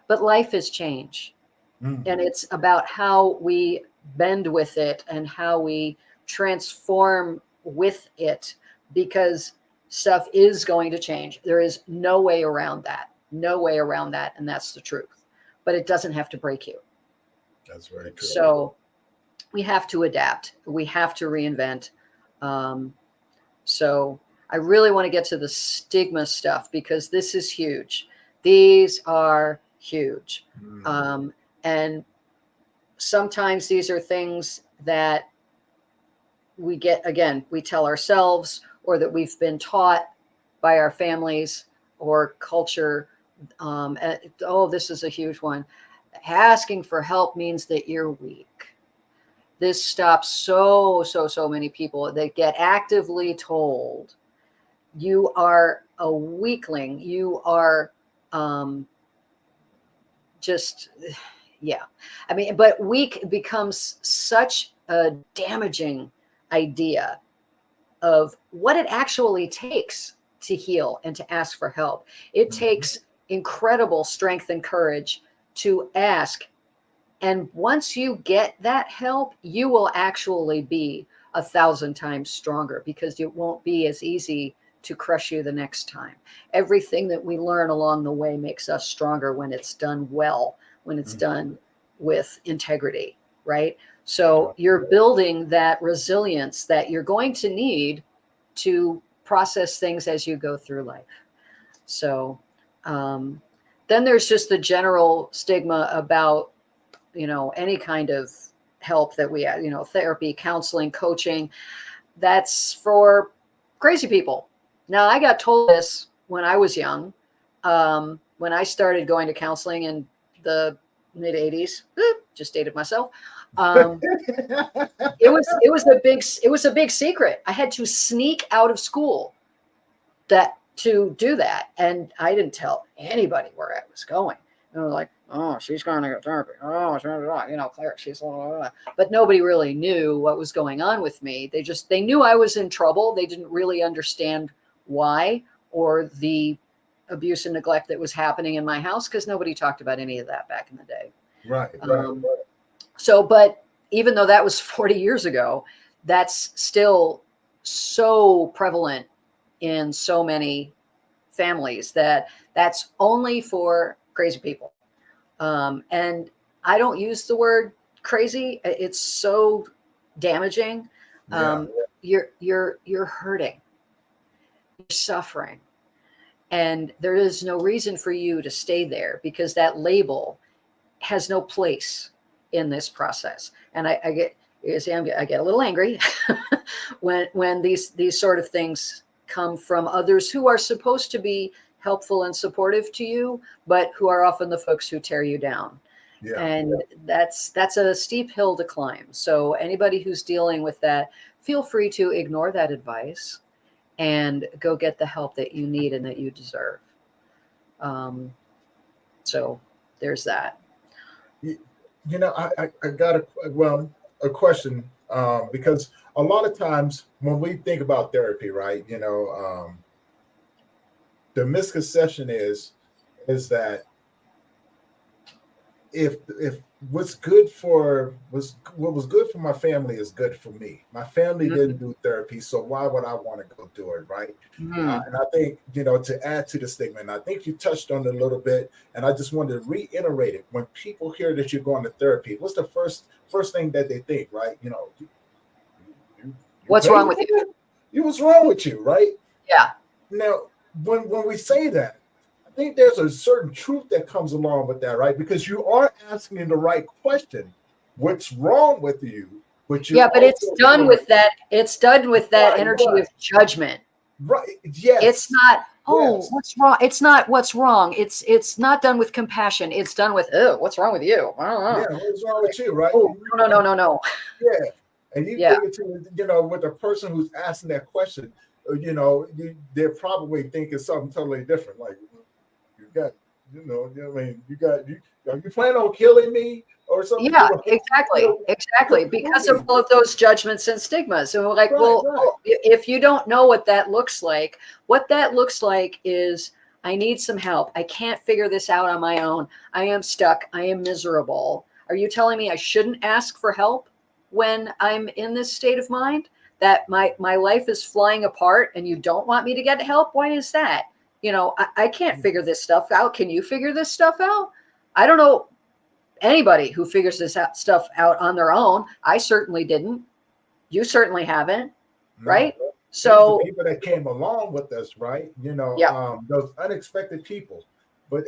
Speaker 2: But life is change. And it's about how we bend with it and how we transform with it, because stuff is going to change. There is no way around that. No way around that. And that's the truth. But it doesn't have to break you.
Speaker 1: That's very true.
Speaker 2: So we have to adapt. We have to reinvent. So I really want to get to the stigma stuff, because this is huge. These are huge. And sometimes these are things that we tell ourselves, or that we've been taught by our families or culture. This is a huge one. Asking for help means that you're weak. This stops so many people that get actively told you are a weakling. You are but weak becomes such a damaging idea of what it actually takes to heal and to ask for help. It takes incredible strength and courage to ask. And once you get that help, you will actually be 1,000 times stronger, because it won't be as easy to crush you the next time. Everything that we learn along the way makes us stronger when it's done well, when it's done with integrity, right? So you're building that resilience that you're going to need to process things as you go through life. So then there's just the general stigma about, any kind of help that we have, therapy, counseling, coaching, that's for crazy people. Now, I got told this when I was young. when I started going to counseling in the mid 80s, just dated myself. It was a big secret. I had to sneak out of school to do that. And I didn't tell anybody where I was going. And they're like, oh, she's going to get therapy. Oh, Claire, she's blah, blah, blah. But nobody really knew what was going on with me. They knew I was in trouble. They didn't really understand why or the abuse and neglect that was happening in my house, because nobody talked about any of that back in the day.
Speaker 1: Right.
Speaker 2: So, but even though that was 40 years ago, that's still so prevalent in so many families that's only for crazy people. And I don't use the word crazy. It's so damaging. You're hurting, you're suffering. And there is no reason for you to stay there, because that label has no place in this process. And I get a little angry when these sort of things come from others who are supposed to be helpful and supportive to you, but who are often the folks who tear you down. And that's a steep hill to climb. So anybody who's dealing with that, feel free to ignore that advice and go get the help that you need and that you deserve. So there's that.
Speaker 1: I got a question, because a lot of times when we think about therapy, right, the misconception is that if what was good for my family is good for me. My family didn't do therapy, so why would I want to go do it, right? And I think, to add to the stigma, and I think you touched on it a little bit, and I just wanted to reiterate it. When people hear that you're going to therapy, what's the first thing that they think, right?
Speaker 2: What's wrong with you?
Speaker 1: What's wrong with you, right?
Speaker 2: Yeah.
Speaker 1: Now, when we say that, I think there's a certain truth that comes along with that, right? Because you are asking the right question. What's wrong with you? But
Speaker 2: it's done with that. It's done with that energy of judgment.
Speaker 1: Right. Yes.
Speaker 2: It's not, what's wrong? It's not what's wrong. It's not done with compassion. It's done with, what's wrong with you? I don't know.
Speaker 1: Yeah, what's wrong with you, right?
Speaker 2: Oh, no.
Speaker 1: Yeah. And you think it with the person who's asking that question, they're probably thinking something totally different. Like, are you planning on killing me or something?
Speaker 2: Yeah, exactly. Because of all of those judgments and stigmas. So if you don't know what that looks like is, I need some help. I can't figure this out on my own. I am stuck. I am miserable. Are you telling me I shouldn't ask for help when I'm in this state of mind? That my life is flying apart and you don't want me to get help? Why is that? I can't figure this stuff out. Can you figure this stuff out? I don't know anybody who figures this stuff out on their own. I certainly didn't. You certainly haven't, right? So
Speaker 1: the people that came along with us, right? Those unexpected people. But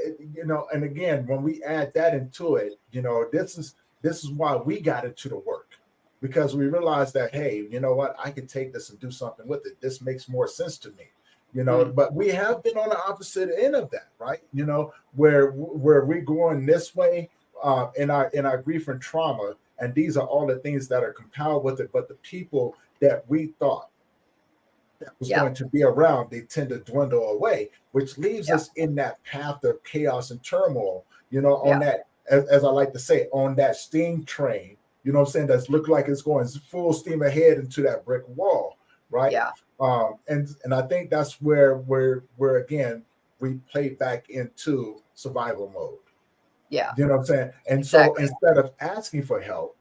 Speaker 1: and again, when we add that into it, this is why we got into the work, because we realized that, hey, you know what, I can take this and do something with it. This makes more sense to me. But we have been on the opposite end of that, right? Where we're going this way in our grief and trauma, and these are all the things that are compiled with it. But the people that we thought that was going to be around, they tend to dwindle away, which leaves us in that path of chaos and turmoil. On that, as I like to say, on that steam train. You know what I'm saying? That's look like it's going full steam ahead into that brick wall, right?
Speaker 2: Yeah.
Speaker 1: And I think that's where again we play back into survival mode.
Speaker 2: Yeah.
Speaker 1: You know what I'm saying? And so instead of asking for help,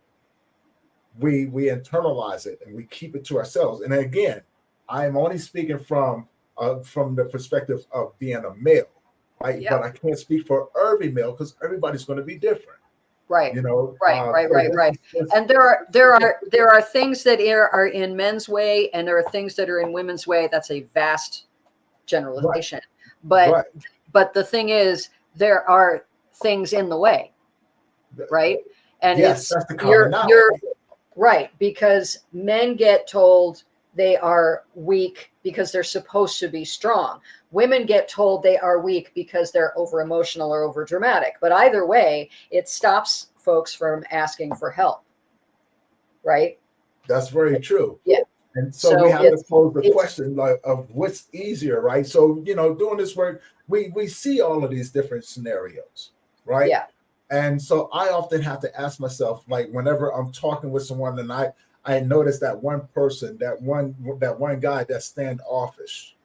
Speaker 1: we internalize it and we keep it to ourselves. And again, I am only speaking from the perspective of being a male, right?
Speaker 2: Yeah.
Speaker 1: But I can't speak for every male because everybody's going to be different.
Speaker 2: Right. Right. And there are things that are in men's way, and there are things that are in women's way. That's a vast generalization. But the thing is, there are things in the way, right? And
Speaker 1: yes, that's the common
Speaker 2: you're right, because men get told they are weak because they're supposed to be strong. Women get told they are weak because they're over emotional or over dramatic. But either way, it stops folks from asking for help. Right?
Speaker 1: That's very true.
Speaker 2: Yeah.
Speaker 1: And so we
Speaker 2: So
Speaker 1: have to pose the question like of what's easier, right? So, you know, doing this work, we see all of these different scenarios, right?
Speaker 2: Yeah.
Speaker 1: And so I often have to ask myself, like whenever I'm talking with someone and I notice that one person, that one guy that's standoffish,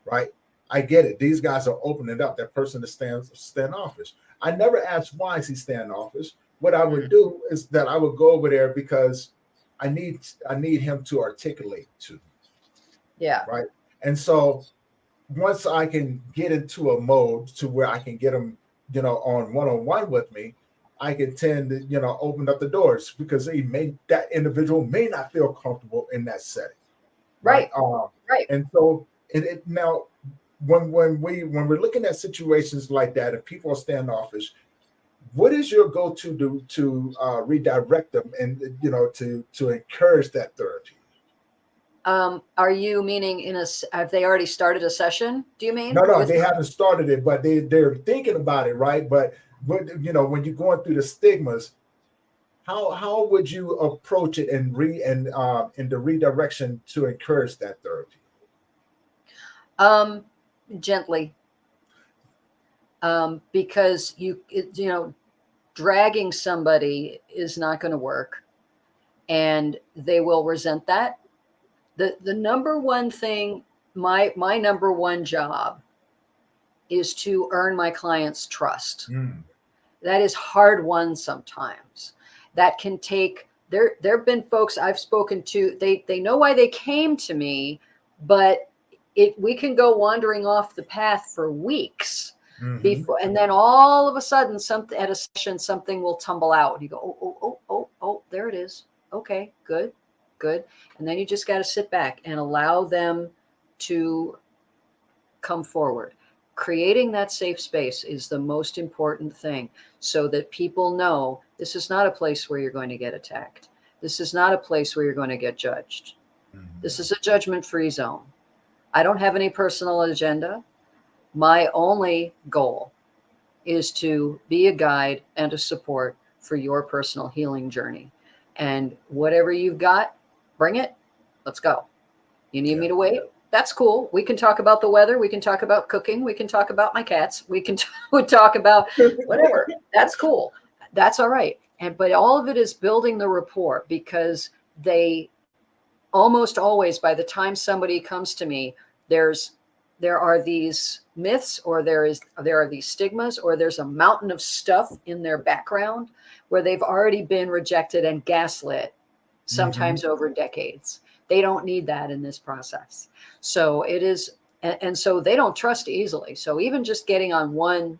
Speaker 1: right? I get it. These guys are opening up. That person is standoffish. I never ask why is he standoffish. What I would do is that I would go over there because I need him to articulate to me.
Speaker 2: Yeah.
Speaker 1: Right. And so once I can get into a mode to where I can get him, you know, on one-on-one with me, I can tend to, you know, open up the doors because that individual may not feel comfortable in that setting.
Speaker 2: Right.
Speaker 1: Right. And so now when we're looking at situations like that, if people are standoffish, what is your go-to to redirect them and, you know, to encourage that therapy?
Speaker 2: Are you meaning have they already started a session? Do you mean?
Speaker 1: No, they haven't started it, but they're thinking about it, right? But you know, when you're going through the stigmas, how would you approach it and in the redirection to encourage that therapy?
Speaker 2: Gently. Because you know, dragging somebody is not going to work, and they will resent that. The number one thing, my number one job is to earn my clients' trust. That is hard won sometimes. That can take, there have been folks I've spoken to, they know why they came to me, but we can go wandering off the path for weeks before, and then all of a sudden at a session, something will tumble out. And you go, oh, there it is. Okay, good. And then you just got to sit back and allow them to come forward. Creating that safe space is the most important thing, so that people know this is not a place where you're going to get attacked. This is not a place where you're going to get judged. This is a judgment-free zone. I don't have any personal agenda. My only goal is to be a guide and a support for your personal healing journey. And whatever you've got, bring it. Let's go. You need me to wait? That's cool. We can talk about the weather. We can talk about cooking. We can talk about my cats. We can talk about whatever. That's cool. That's all right. But all of it is building the rapport, because they almost always, by the time somebody comes to me, there are these myths, or there are these stigmas, or there's a mountain of stuff in their background where they've already been rejected and gaslit, sometimes over decades. They don't need that in this process. So it is, and so they don't trust easily. So even just getting on one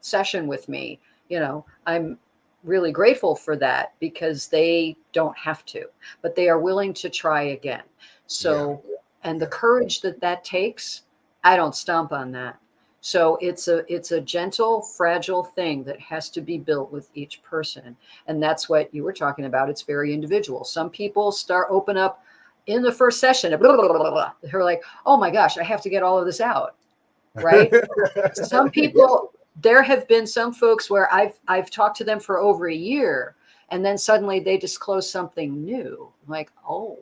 Speaker 2: session with me, you know, I'm really grateful for that, because they don't have to, but they are willing to try again. So, and the courage that takes, I don't stomp on that. So it's a gentle, fragile thing that has to be built with each person. And that's what you were talking about. It's very individual. Some people open up in the first session. Blah, blah, blah, blah, blah. They're like, oh my gosh, I have to get all of this out. Right. Some people, there have been some folks where I've talked to them for over a year, and then suddenly they disclose something new. I'm like, oh,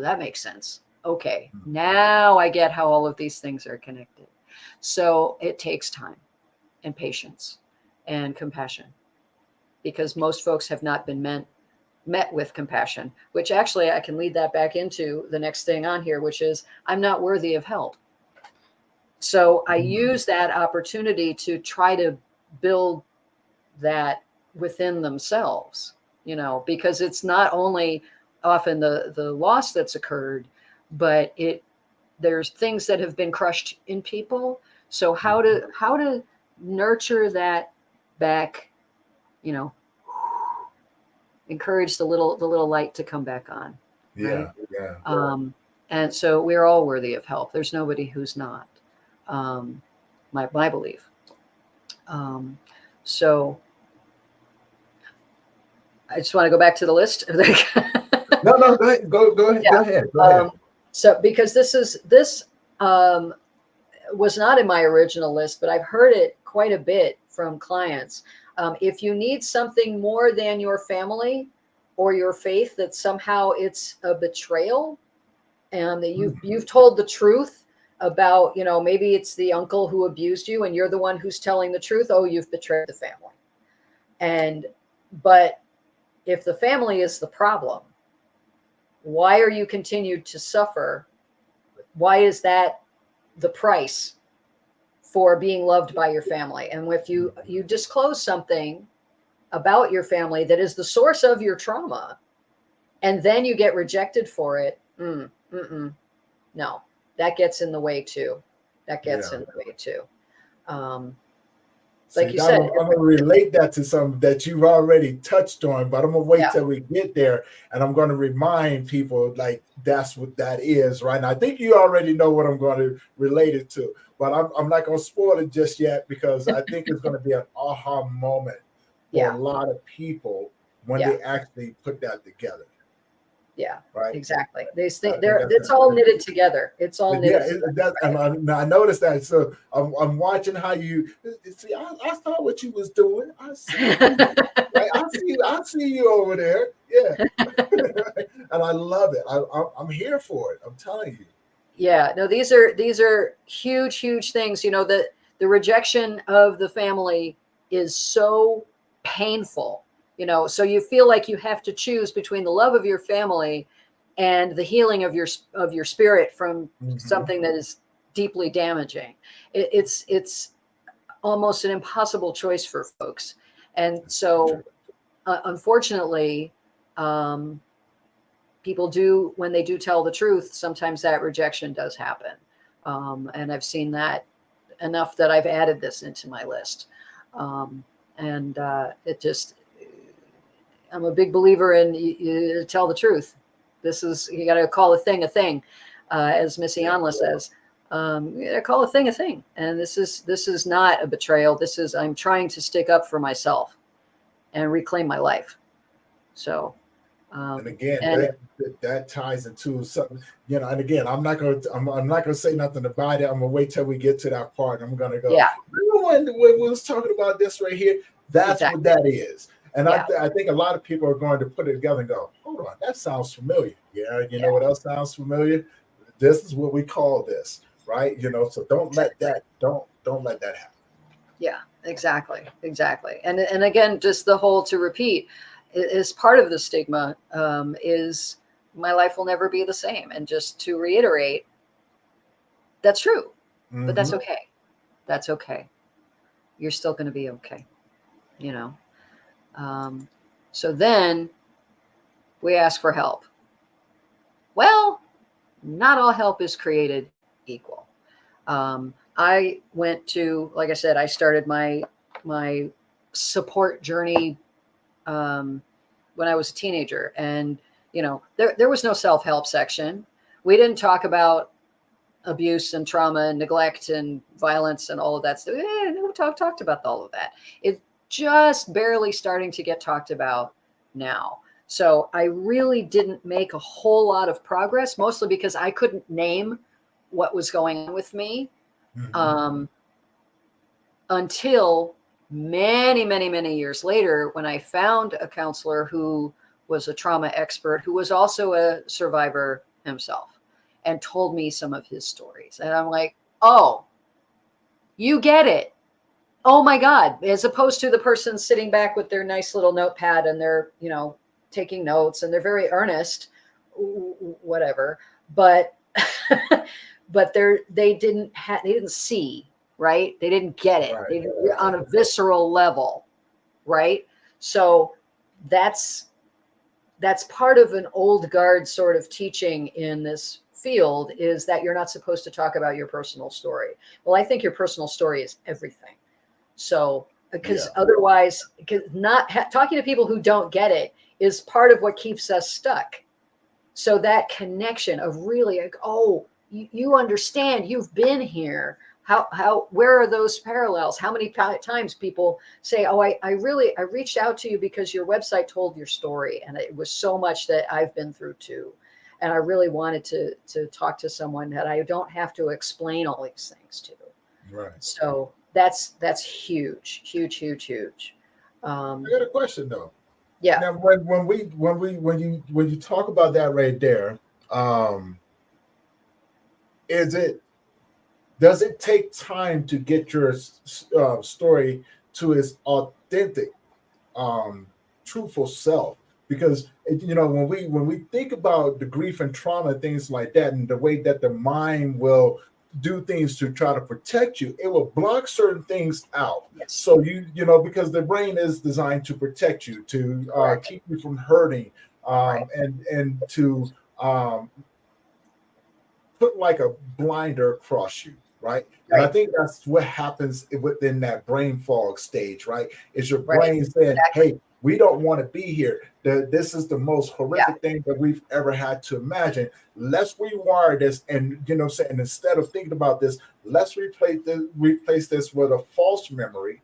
Speaker 2: that makes sense. Okay, now I get how all of these things are connected. So it takes time and patience and compassion, because most folks have not been met with compassion, which actually I can lead that back into the next thing on here, which is I'm not worthy of help. So I use that opportunity to try to build that within themselves, you know, because it's not only often the loss that's occurred, but there's things that have been crushed in people. So how to nurture that back, you know, encourage the little light to come back on. Right? And so we're all worthy of help. There's nobody who's not. My belief. So I just want to go back to the list.
Speaker 1: No, No, go ahead. Go ahead.
Speaker 2: Yeah.
Speaker 1: Go ahead. Go ahead.
Speaker 2: So because this was not in my original list, but I've heard it quite a bit from clients. If you need something more than your family or your faith, that somehow it's a betrayal, and that you've told the truth about, maybe it's the uncle who abused you and you're the one who's telling the truth. Oh, you've betrayed the family. But if the family is the problem, why are you continued to suffer? Why is that the price for being loved by your family? And if you disclose something about your family that is the source of your trauma, and then you get rejected for it, no, that gets in the way too. That gets in the way too. Like you said,
Speaker 1: I'm going to relate that to something that you've already touched on, but I'm going to wait till we get there, and I'm going to remind people like that's what that is, right? And I think you already know what I'm going to relate it to, but I'm not going to spoil it just yet, because I think it's going to be an aha moment for a lot of people when they actually put that together.
Speaker 2: Yeah,
Speaker 1: right.
Speaker 2: Exactly. It's all knitted together. It's all knitted together.
Speaker 1: And I noticed that. So I'm watching how you see. I saw what you was doing. I see you, right? I see you over there. Yeah, and I love it. I'm here for it. I'm telling you.
Speaker 2: Yeah. No, these are huge things. The rejection of the family is so painful. So you feel like you have to choose between the love of your family and the healing of your spirit from something that is deeply damaging. It's almost an impossible choice for folks. And so, unfortunately, people do, when they do tell the truth, sometimes that rejection does happen. And I've seen that enough that I've added this into my list. It just, I'm a big believer in you tell the truth. You got to call a thing, as Missy Anla says. You got to call a thing. And this is not a betrayal. I'm trying to stick up for myself and reclaim my life. So,
Speaker 1: and again, that ties into something, and again, I'm not gonna say nothing about it. I'm gonna wait till we get to that part. I'm gonna go, remember when we was talking about this right here? That's what that is. And I think a lot of people are going to put it together and go, hold on, that sounds familiar. Yeah, you know what else sounds familiar? This is what we call this, right? So don't let that happen.
Speaker 2: Yeah, exactly. And again, just the whole, to repeat, is part of the stigma, is my life will never be the same. And just to reiterate, that's true, but that's okay. That's okay. You're still going to be okay, So then we ask for help. Well, not all help is created equal. I went to, like I said, I started my support journey when I was a teenager, and there was no self-help section. We didn't talk about abuse and trauma and neglect and violence and all of that stuff. Who talked about all of that? It's just barely starting to get talked about now. So I really didn't make a whole lot of progress, mostly because I couldn't name what was going on with me until many years later, when I found a counselor who was a trauma expert, who was also a survivor himself, and told me some of his stories. And I'm like, oh, you get it. Oh my God. As opposed to the person sitting back with their nice little notepad and they're, taking notes and they're very earnest, whatever. But, they didn't see, right? They didn't get it.
Speaker 1: Right.
Speaker 2: On a visceral level, right? So that's part of an old guard sort of teaching in this field, is that you're not supposed to talk about your personal story. Well, I think your personal story is everything. So, because otherwise, talking to people who don't get it is part of what keeps us stuck. So that connection of really like, oh, you understand, you've been here. where are those parallels? How many times people say, oh, I reached out to you because your website told your story, and it was so much that I've been through too. And I really wanted to talk to someone that I don't have to explain all these things to.
Speaker 1: Right.
Speaker 2: So that's huge.
Speaker 1: I got a question though.
Speaker 2: Yeah.
Speaker 1: Now, when you talk about that right there, does it take time to get your story to its authentic, truthful self? Because when we think about the grief and trauma and things like that, and the way that the mind will do things to try to protect you, it will block certain things out.
Speaker 2: Yes.
Speaker 1: So because the brain is designed to protect you, to keep you from hurting, and to put like a blinder across you, right? And I think that's what happens within that brain fog stage, right? Is your brain saying, hey, we don't want to be here. This is the most horrific thing that we've ever had to imagine. Let's rewire this. And, saying, instead of thinking about this, let's replace this with a false memory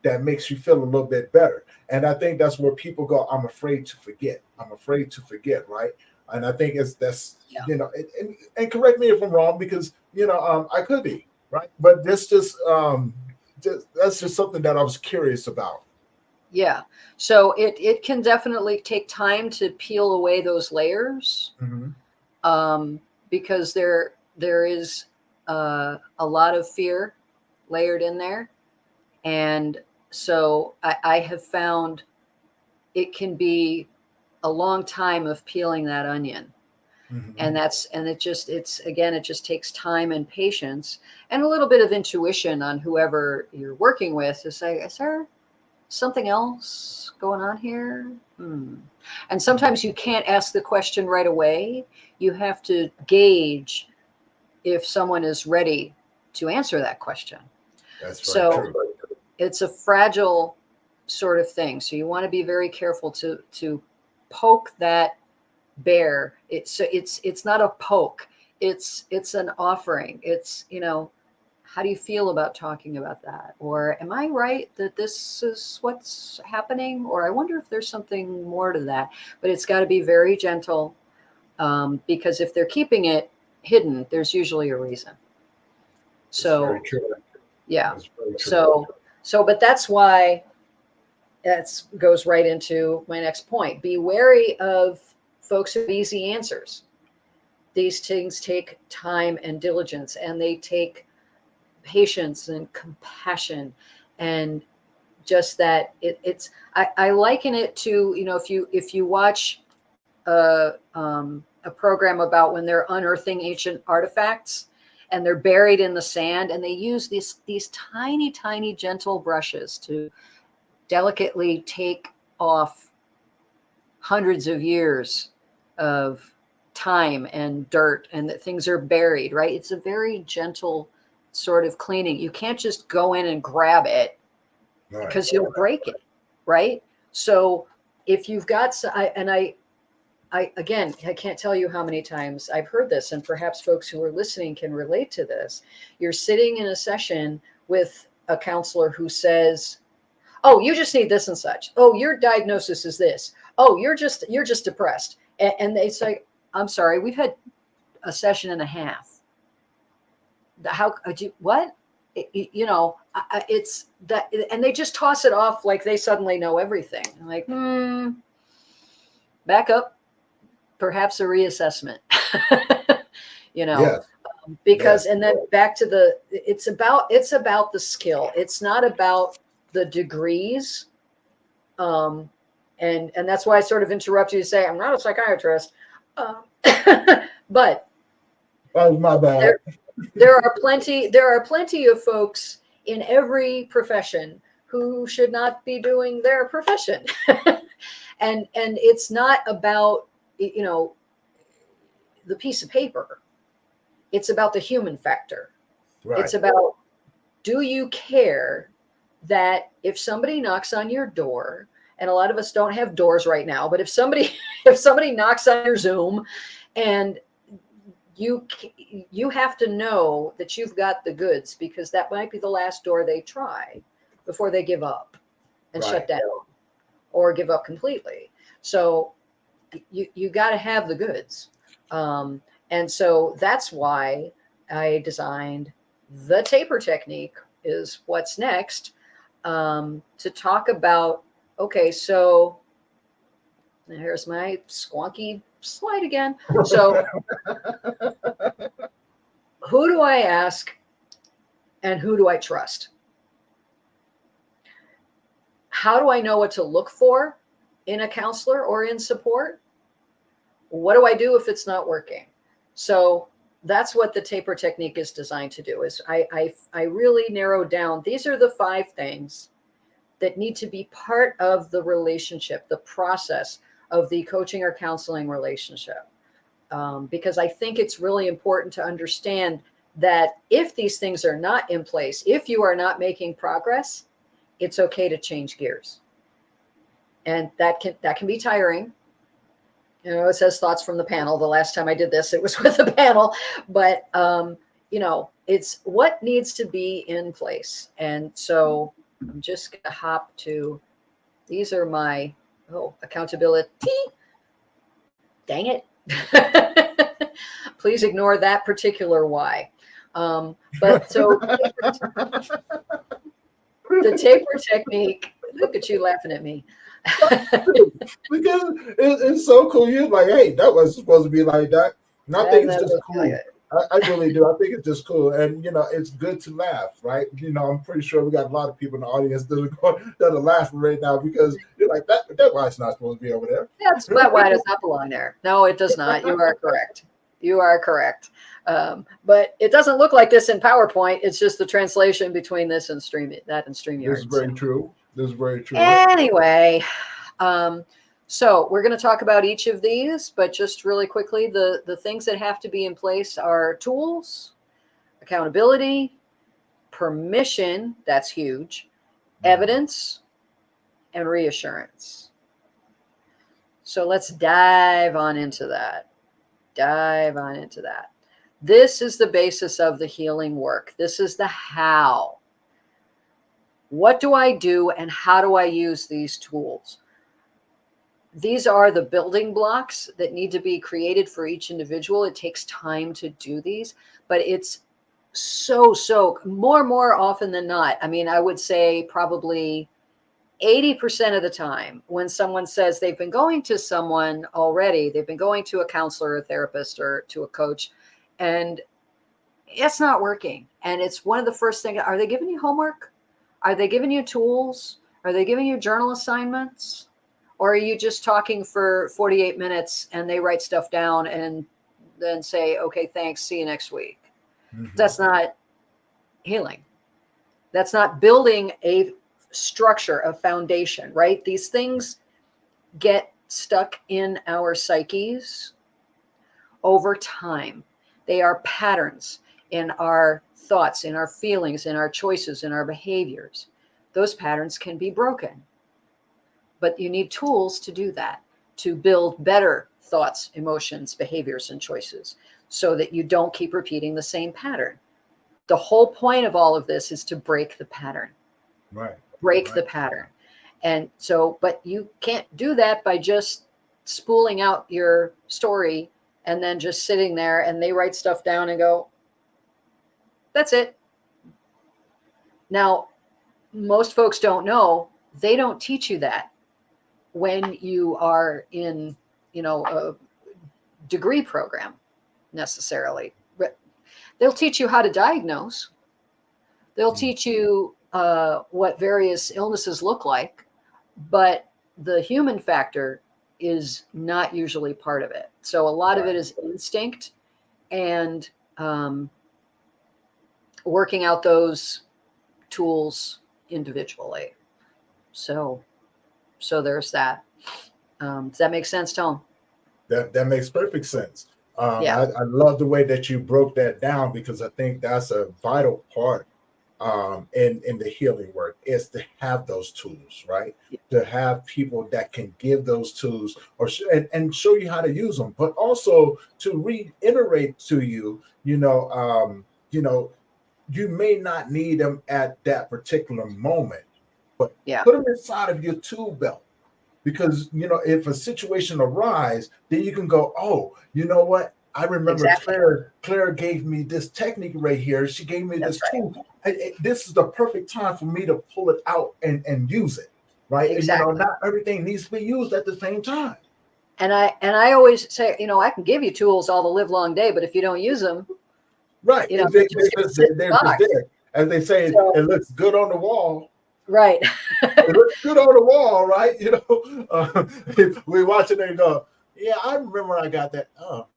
Speaker 1: that makes you feel a little bit better. And I think that's where people go, I'm afraid to forget. I'm afraid to forget, right? And I think and correct me if I'm wrong, because, I could be, right? But this that's just something that I was curious about.
Speaker 2: Yeah. So it can definitely take time to peel away those layers, because there is a lot of fear layered in there. And so I have found it can be a long time of peeling that onion. And it just takes time and patience and a little bit of intuition on whoever you're working with to say, is there something else going on here? And sometimes you can't ask the question right away. You have to gauge if someone is ready to answer that question.
Speaker 1: That's true.
Speaker 2: It's a fragile sort of thing. So you want to be very careful to poke that bear. It's not a poke. It's an offering. It's, how do you feel about talking about that? Or am I right that this is what's happening? Or I wonder if there's something more to that. But it's got to be very gentle, because if they're keeping it hidden, there's usually a reason. So,
Speaker 1: very true.
Speaker 2: Yeah.
Speaker 1: That's very true.
Speaker 2: But that's why that goes right into my next point. Be wary of folks who have easy answers. These things take time and diligence, and they take patience and compassion, and just that I liken it to, if you watch a program about when they're unearthing ancient artifacts and they're buried in the sand, and they use these tiny gentle brushes to delicately take off hundreds of years of time and dirt, and that things are buried, right? It's a very gentle sort of cleaning. You can't just go in and grab it, because you'll break it, right? So if you've got, I can't tell you how many times I've heard this, and perhaps folks who are listening can relate to this. You're sitting in a session with a counselor who says, oh, you just need this and such. Oh, your diagnosis is this. Oh, you're just depressed. And they say, I'm sorry, we've had a session and a half. How could you, what? It's that, and they just toss it off like they suddenly know everything. I'm like, back up, perhaps a reassessment. Because and then back to it's about the skill. It's not about the degrees. And that's why I sort of interrupt you to say, I'm not a psychiatrist. But
Speaker 1: oh, my bad.
Speaker 2: There are plenty of folks in every profession who should not be doing their profession. and it's not about, the piece of paper. It's about the human factor. Right. It's about, do you care that if somebody knocks on your door, and a lot of us don't have doors right now, but if somebody knocks on your Zoom and you have to know that you've got the goods, because that might be the last door they try before they give up and shut down or give up completely. So you got to have the goods. And so that's why I designed the taper technique, is what's next, to talk about. Okay, so here's my squonky slide again. So who do I ask and who do I trust? How do I know what to look for in a counselor or in support? What do I do if it's not working? So that's what the taper technique is designed to do. Is I really narrowed down, these are the 5 things that need to be part of the relationship, the process of the coaching or counseling relationship. Because I think it's really important to understand that if these things are not in place, if you are not making progress, it's okay to change gears. And that can be tiring. You know, it says thoughts from the panel. The last time I did this, it was with the panel. But, you know, it's what needs to be in place. And so I'm just going to hop to, these are my, accountability. Dang it. Please ignore that particular why. But so the taper technique, look at you laughing at me.
Speaker 1: Because it's so cool. You're like, hey, that wasn't supposed to be like that. And I think it's just cool. I really do. I think it's just cool. And, you know, it's good to laugh, right? You know, I'm pretty sure we got a lot of people in the audience that are laughing right now, because you're like, that wine's not supposed to be over there.
Speaker 2: Yes, that wine does not belong there. No, it does not. You are correct. You are correct. But it doesn't look like this in PowerPoint. It's just the translation between this and StreamYard.
Speaker 1: This is very true. This is very true.
Speaker 2: Anyway, so we're going to talk about each of these, but just really quickly, the things that have to be in place are tools, accountability, permission, that's huge, evidence, and reassurance. So let's dive on into that. This is the basis of the healing work. This is the how. What do I do and how do I use these tools? These are the building blocks that need to be created for each individual. It takes time to do these, but it's so more often than not. I mean, I would say probably 80% of the time when someone says they've been going to someone already, they've been going to a counselor, a therapist, or to a coach, and it's not working. And it's one of the first things, are they giving you homework? Are they giving you tools? Are they giving you journal assignments? Or are you just talking for 48 minutes and they write stuff down and then say, okay, thanks, see you next week? Mm-hmm. That's not healing. That's not building a structure, a foundation, right? These things get stuck in our psyches over time. They are patterns in our thoughts, in our feelings, in our choices, in our behaviors. Those patterns can be broken. But you need tools to do that, to build better thoughts, emotions, behaviors, and choices so that you don't keep repeating the same pattern. The whole point of all of this is to break the pattern.
Speaker 1: Right.
Speaker 2: Break the pattern. And so, but you can't do that by just spooling out your story and then just sitting there and they write stuff down and go, that's it. Now, most folks don't know, they don't teach you that when you are in, you know, a degree program necessarily. But they'll teach you how to diagnose. They'll teach you what various illnesses look like, but the human factor is not usually part of it. So a lot of it is instinct and working out those tools individually. So there's that. Does that make sense, Tom?
Speaker 1: That makes perfect sense. I love the way that you broke that down, because I think that's a vital part in the healing work is to have those tools, right? To have people that can give those tools or and show you how to use them, but also to reiterate to you, you may not need them at that particular moment, but
Speaker 2: Yeah.
Speaker 1: put them inside of your tool belt. Because if a situation arises, then you can go, oh, you know what? I remember
Speaker 2: Exactly.
Speaker 1: Claire gave me this technique right here. She gave me
Speaker 2: That's
Speaker 1: this
Speaker 2: right.
Speaker 1: tool. This is the perfect time for me to pull it out and use it, right?
Speaker 2: Exactly.
Speaker 1: And not everything needs to be used at the same time.
Speaker 2: And I always say, I can give you tools all the live long day, but if you don't use them,
Speaker 1: Right.
Speaker 2: they're just gonna sit in
Speaker 1: They're
Speaker 2: the
Speaker 1: just
Speaker 2: box.
Speaker 1: there. As they say,
Speaker 2: So,
Speaker 1: it looks good on the wall.
Speaker 2: right.
Speaker 1: It looks good on the wall, right? We watch it and go, yeah, I remember I got that. Oh,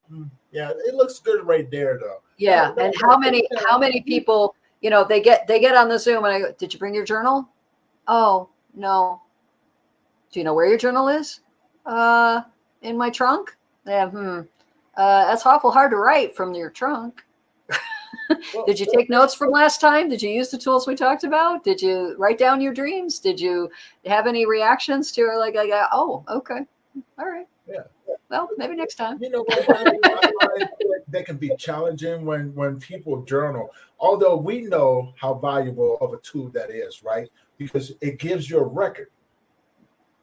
Speaker 1: yeah, it looks good right there, though.
Speaker 2: Yeah. And how many people, they get on the Zoom and I go, did you bring your journal? Oh, no. Do you know where your journal is? In my trunk. Yeah. That's awful hard to write from your trunk. Did you take notes from last time? Did you use the tools we talked about? Did you write down your dreams? Did you have any reactions to it? Like, oh, okay. All right.
Speaker 1: Yeah.
Speaker 2: Well, maybe next time.
Speaker 1: You know what? I find that can be challenging when people journal, although we know how valuable of a tool that is, right? Because it gives you a record.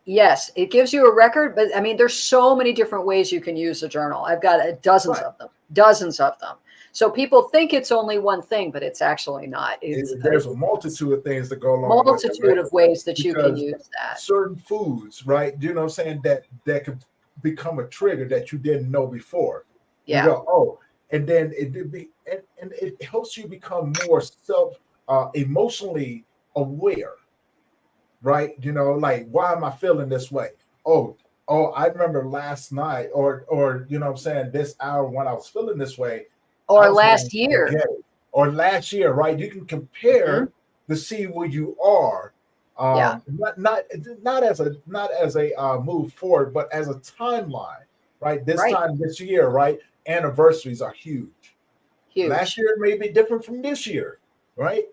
Speaker 2: Yes, it gives you a record, but I mean, there's so many different ways you can use a journal. I've got dozens of them. So people think it's only one thing, but it's actually not.
Speaker 1: There's a multitude of things that go along with it,
Speaker 2: multitude
Speaker 1: right?
Speaker 2: of ways that you can
Speaker 1: Because
Speaker 2: use that.
Speaker 1: certain foods, right? You know what I'm saying? That could become a trigger that you didn't know before.
Speaker 2: Yeah.
Speaker 1: You go, oh, and then and it helps you become more emotionally aware, right? Like, why am I feeling this way? Oh, I remember last night, or you know what I'm saying, this hour when I was feeling this way,
Speaker 2: Or last year.
Speaker 1: or last year, right? You can compare to see where you are. Not as a move forward, but as a timeline, right? This time this year, right? Anniversaries are huge. Last year may be different from this year, right?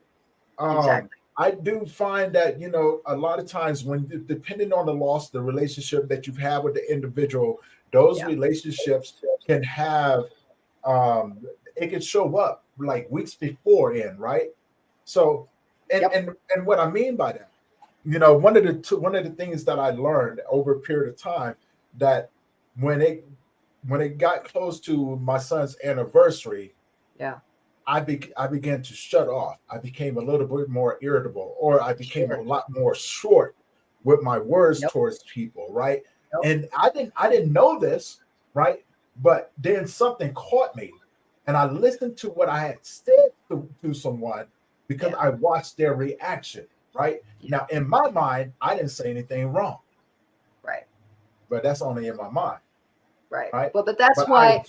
Speaker 2: Exactly.
Speaker 1: I do find that a lot of times when depending on the loss, the relationship that you've had with the individual, those relationships can have it can show up like weeks before in, right? So and what I mean by that, one of the things that I learned over a period of time, that when it got close to my son's anniversary, I began to shut off. I became a little bit more irritable, or I became a lot more short with my words towards people, right? And I didn't know this, right? But then something caught me, and I listened to what I had said to someone because I watched their reaction, right? Now, in my mind, I didn't say anything wrong,
Speaker 2: right?
Speaker 1: But that's only in my mind,
Speaker 2: right? Well, but that's why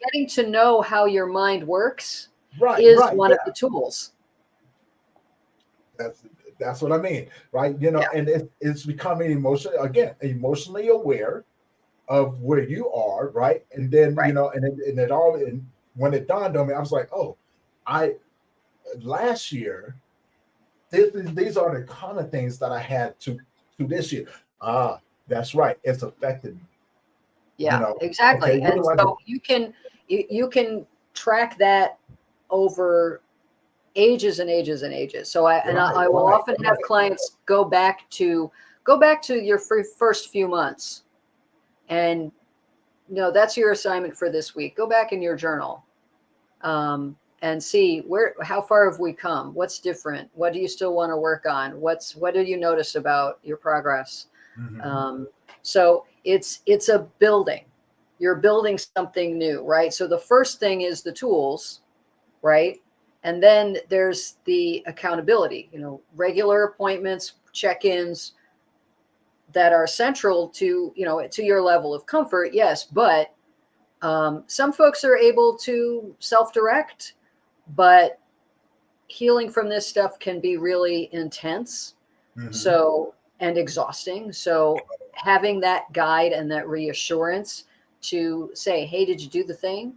Speaker 2: getting to know how your mind works is one of the tools.
Speaker 1: That's what I mean, right? And it's becoming emotionally aware of where you are, right? And then and when it dawned on me, I was like, oh, last year, these are the kind of things that I had to this year. That's right, it's affected me.
Speaker 2: Yeah, exactly. Okay, and so you can track that over ages and ages and ages. So I will often have clients go back to your first few months, and that's your assignment for this week. Go back in your journal and see how far have we come? What's different? What do you still want to work on? What do you notice about your progress? So it's a building. You're building something new, right? So the first thing is the tools, right? And then there's the accountability, regular appointments, check-ins that are central to, to your level of comfort. Yes. But some folks are able to self-direct, but healing from this stuff can be really intense. And exhausting. So having that guide and that reassurance to say, hey, did you do the thing?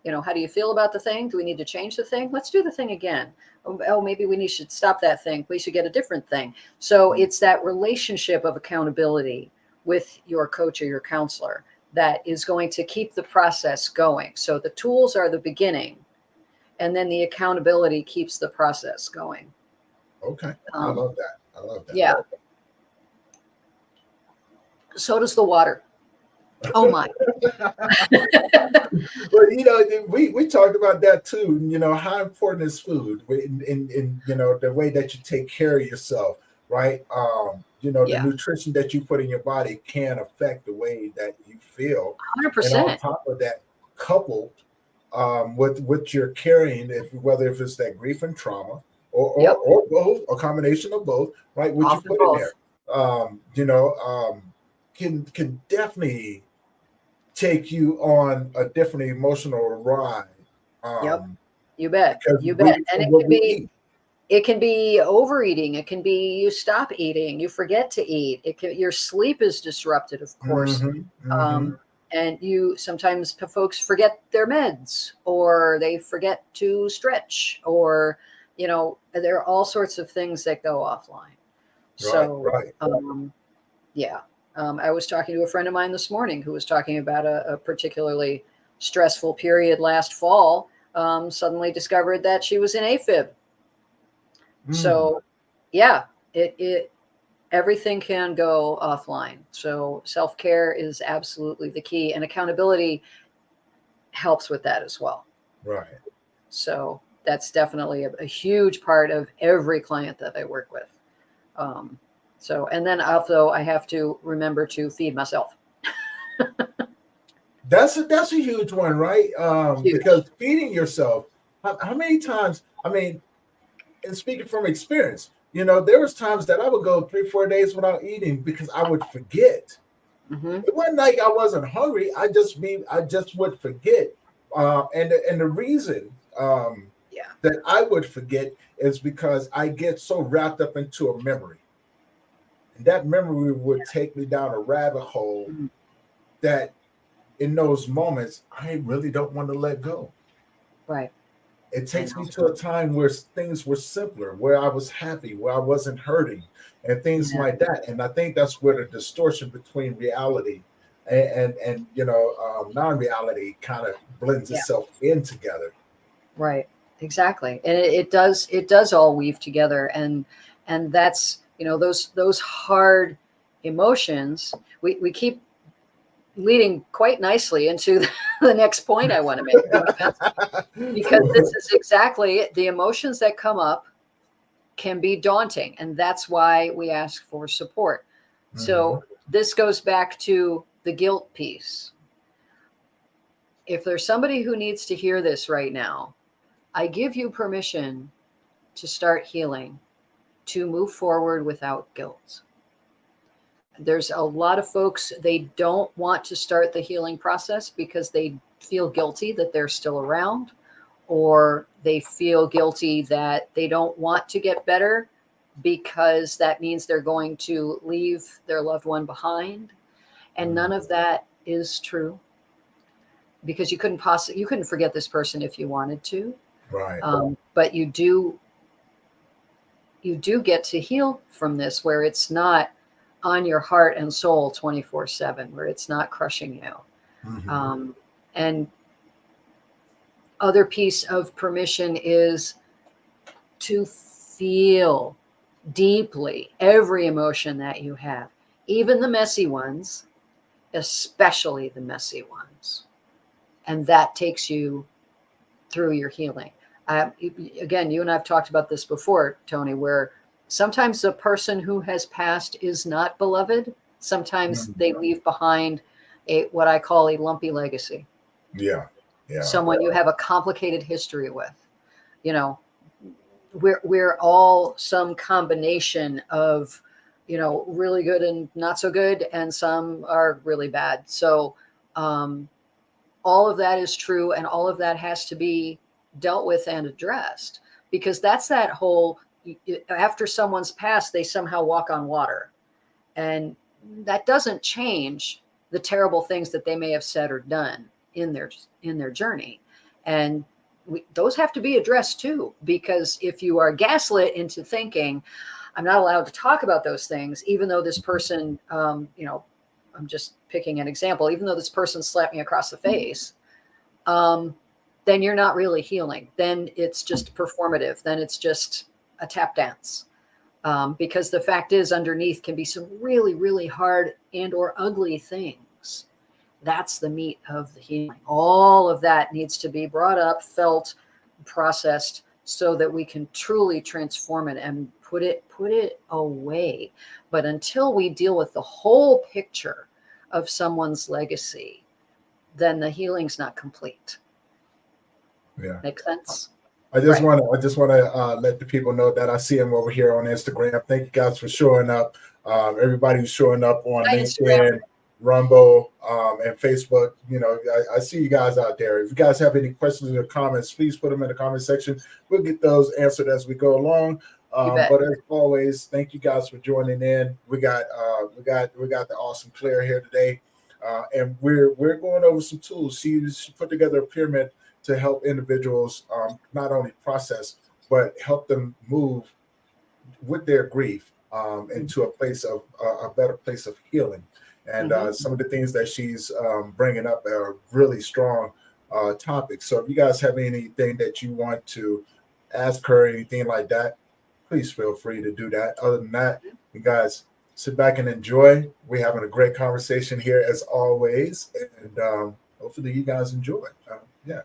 Speaker 2: How do you feel about the thing? Do we need to change the thing? Let's do the thing again. Oh, maybe should stop that thing. We should get a different thing. So it's that relationship of accountability with your coach or your counselor that is going to keep the process going. So the tools are the beginning, and then the accountability keeps the process going.
Speaker 1: Okay. I love that.
Speaker 2: Yeah. So does the water. Oh my.
Speaker 1: Well, we talked about that too. How important is food in the way that you take care of yourself, right? The nutrition that you put in your body can affect the way that you feel.
Speaker 2: 100%.
Speaker 1: And on top of that, coupled with what you're carrying, whether if it's that grief and trauma or both, a combination of both, right? What you put in there, can definitely take you on a different emotional ride.
Speaker 2: You bet. And it can be overeating. It can be you stop eating, you forget to eat. Your sleep is disrupted, of course. And sometimes folks forget their meds, or they forget to stretch, or there are all sorts of things that go offline. I was talking to a friend of mine this morning who was talking about a particularly stressful period last fall. Suddenly discovered that she was in AFib. So everything can go offline. So self-care is absolutely the key, and accountability helps with that as well.
Speaker 1: Right.
Speaker 2: So that's definitely a huge part of every client that I work with. And then also I have to remember to feed myself.
Speaker 1: That's a huge one, right? Because feeding yourself, how many times, and speaking from experience, there was times that I would go 3-4 days without eating because I would forget. It wasn't like I wasn't hungry. I just would forget. And the reason that I would forget is because I get so wrapped up into a memory. And that memory would take me down a rabbit hole that in those moments, I really don't want to let go.
Speaker 2: Right.
Speaker 1: It takes me to a time where things were simpler, where I was happy, where I wasn't hurting, and things like that. And I think that's where the distortion between reality and non-reality kind of blends itself in together.
Speaker 2: Right. Exactly. And it does all weave together. And that's, those hard emotions, we keep leading quite nicely into the next point I want to make, because this is exactly it. The emotions that come up can be daunting, and that's why we ask for support. So this goes back to the guilt piece. If there's somebody who needs to hear this right now, I give you permission to start healing, to move forward without guilt. There's a lot of folks, they don't want to start the healing process because they feel guilty that they're still around, or they feel guilty that they don't want to get better because that means they're going to leave their loved one behind. And none of that is true, because you couldn't forget this person if you wanted to.
Speaker 1: Right.
Speaker 2: But you do get to heal from this, where it's not on your heart and soul 24/7, where it's not crushing you. And other piece of permission is to feel deeply every emotion that you have, even the messy ones, especially the messy ones. And that takes you through your healing. Again, you and I've talked about this before, Tony, where sometimes the person who has passed is not beloved. Sometimes they leave behind what I call a lumpy legacy.
Speaker 1: Yeah.
Speaker 2: Someone you have a complicated history with. We're all some combination of, really good and not so good, and some are really bad. So all of that is true, and all of that has to be dealt with and addressed, because that's that whole, after someone's passed, they somehow walk on water, and that doesn't change the terrible things that they may have said or done in their journey. And those have to be addressed too, because if you are gaslit into thinking, I'm not allowed to talk about those things, even though this person, I'm just picking an example, even though this person slapped me across the face, then you're not really healing. Then it's just performative. Then it's just a tap dance. Because the fact is, underneath can be some really, really hard and or ugly things. That's the meat of the healing. All of that needs to be brought up, felt, processed, so that we can truly transform it and put it away. But until we deal with the whole picture of someone's legacy, then the healing's not complete.
Speaker 1: Yeah.
Speaker 2: Make sense?
Speaker 1: I just want to let the people know that I see them over here on Instagram. Thank you guys for showing up. Everybody who's showing up on LinkedIn, Rumble, and Facebook. I see you guys out there. If you guys have any questions or comments, please put them in the comment section. We'll get those answered as we go along. But as always, thank you guys for joining in. We got the awesome Claire here today, and we're going over some tools. She put together a pyramid to help individuals not only process, but help them move with their grief into a place of a better place of healing. And some of the things that she's bringing up are really strong topics. So if you guys have anything that you want to ask her, anything like that, please feel free to do that. Other than that, you guys sit back and enjoy. We're having a great conversation here as always. And hopefully you guys enjoy. Yeah.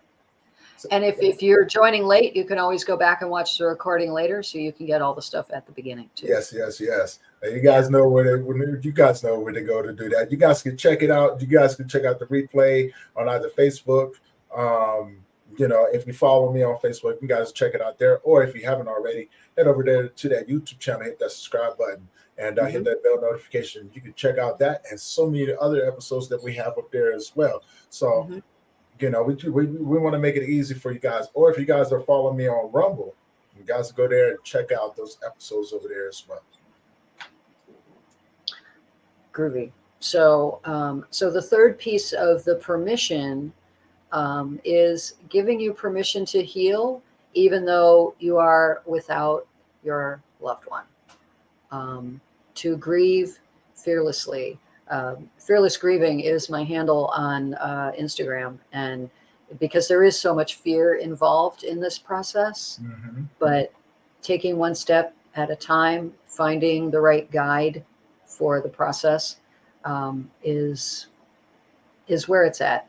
Speaker 2: And if you're joining late, you can always go back and watch the recording later, so you can get all the stuff at the beginning too.
Speaker 1: Yes. You guys know where to go to do that. You guys can check it out. You guys can check out the replay on either Facebook. If you follow me on Facebook, you guys check it out there. Or if you haven't already, head over there to that YouTube channel, hit that subscribe button, and hit that bell notification. You can check out that and so many other episodes that we have up there as well. So. We want to make it easy for you guys. Or if you guys are following me on Rumble, you guys go there and check out those episodes over there as well.
Speaker 2: Groovy. So the third piece of the permission is giving you permission to heal, even though you are without your loved one. To grieve fearlessly. Fearless Grieving is my handle on Instagram, and because there is so much fear involved in this process, but taking one step at a time, finding the right guide for the process is where it's at.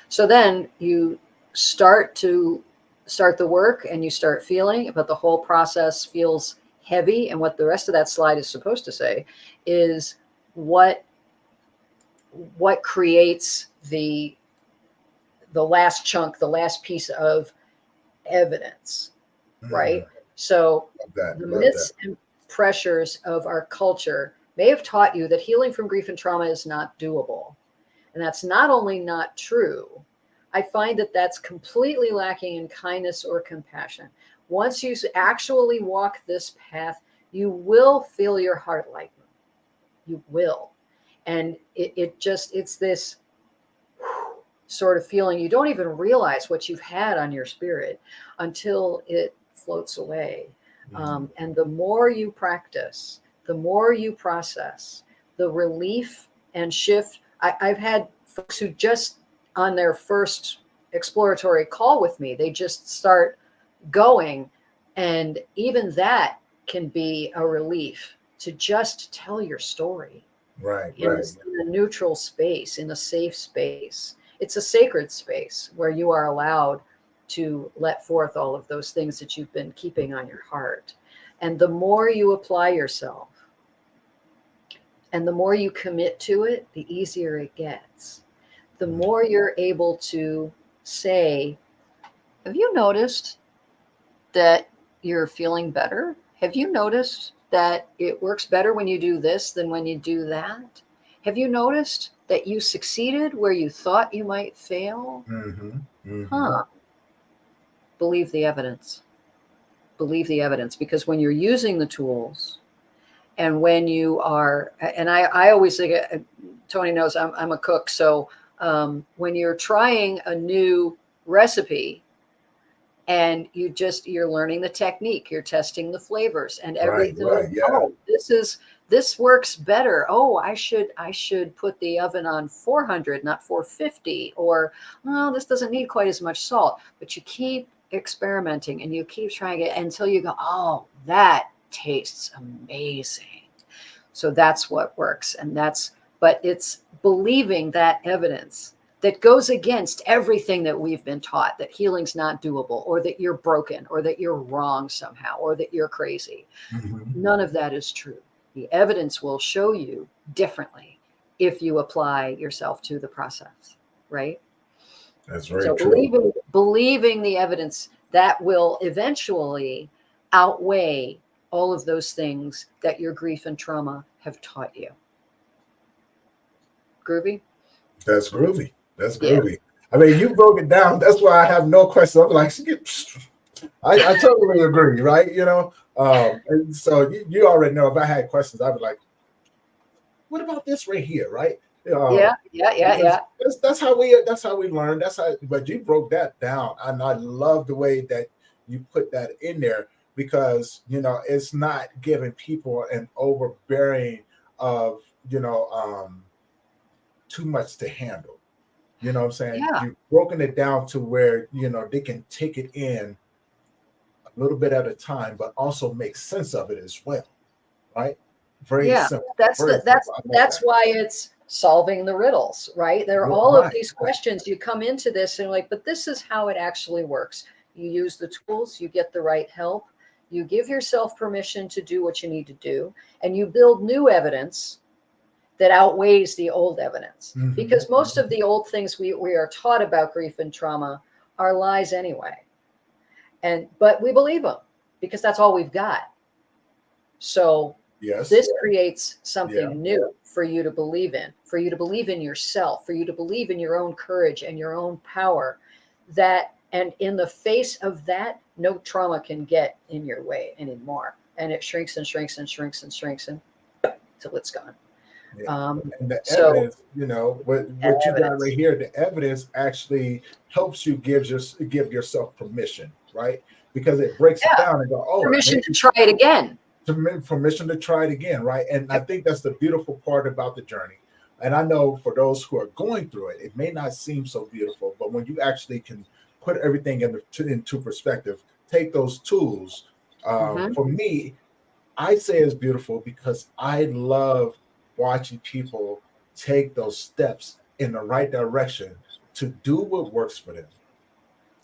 Speaker 2: So then you start the work and you start feeling, but the whole process feels heavy. And what the rest of that slide is supposed to say is what creates the last chunk, the last piece of evidence, right? So the myths and pressures of our culture may have taught you that healing from grief and trauma is not doable. And that's not only not true, I find that that's completely lacking in kindness or compassion. Once you actually walk this path, you will feel your heart lighten. You will. And it's this sort of feeling. You don't even realize what you've had on your spirit until it floats away. And the more you practice, the more you process, the relief and shift. I've had folks who just on their first exploratory call with me, they just start going, and even that can be a relief to just tell your story in a neutral space, in a safe space. It's a sacred space where you are allowed to let forth all of those things that you've been keeping on your heart. And the more you apply yourself and the more you commit to it, the easier it gets. The more you're able to say, have you noticed that you're feeling better? Have you noticed that it works better when you do this than when you do that? Have you noticed that you succeeded where you thought you might fail? Believe the evidence. Believe the evidence, because when you're using the tools and when you are, and I always think, Tony knows I'm a cook. So When you're trying a new recipe and you're learning the technique, you're testing the flavors and everything.
Speaker 1: Right, yeah.
Speaker 2: Oh, this works better. Oh, I should put the oven on 400, not 450, or oh, this doesn't need quite as much salt. But you keep experimenting and you keep trying it until you go, oh, that tastes amazing. So that's what works. But it's believing that evidence that goes against everything that we've been taught, that healing's not doable, or that you're broken, or that you're wrong somehow, or that you're crazy. None of that is true. The evidence will show you differently if you apply yourself to the process, right?
Speaker 1: That's very
Speaker 2: so
Speaker 1: true.
Speaker 2: believing the evidence that will eventually outweigh all of those things that your grief and trauma have taught you. Groovy?
Speaker 1: That's groovy. That's
Speaker 2: Yeah.
Speaker 1: groovy. I mean, you broke it down. That's why I have no questions. I'm like, I totally agree, right? And so you already know if I had questions, I'd be like, what about this right here, right?
Speaker 2: Yeah.
Speaker 1: That's how we learn. But you broke that down, and I love the way that you put that in there, because it's not giving people an overbearing of too much to handle. You know what I'm saying?
Speaker 2: Yeah.
Speaker 1: You've broken it down to where they can take it in a little bit at a time, but also make sense of it as well, right? Very simple.
Speaker 2: That's
Speaker 1: That.
Speaker 2: why it's solving the riddles, right? There are all of these questions. You come into this and like, but this is how it actually works. You use the tools, you get the right help, you give yourself permission to do what you need to do, and you build new evidence that outweighs the old evidence. Because most of the old things we are taught about grief and trauma are lies anyway. But we believe them because that's all we've got. So this creates something new for you to believe in, for you to believe in yourself, for you to believe in your own courage and your own power. And in the face of that, no trauma can get in your way anymore. And it shrinks and shrinks and shrinks and shrinks until it's gone.
Speaker 1: And the evidence, what you got right here, the evidence actually helps you give yourself permission, right? Because it breaks it down and go,
Speaker 2: permission to try it again.
Speaker 1: Permission to try it again, right? And I think that's the beautiful part about the journey. And I know for those who are going through it, it may not seem so beautiful, but when you actually can put everything into perspective, take those tools. For me, I say it's beautiful because I love watching people take those steps in the right direction to do what works for them.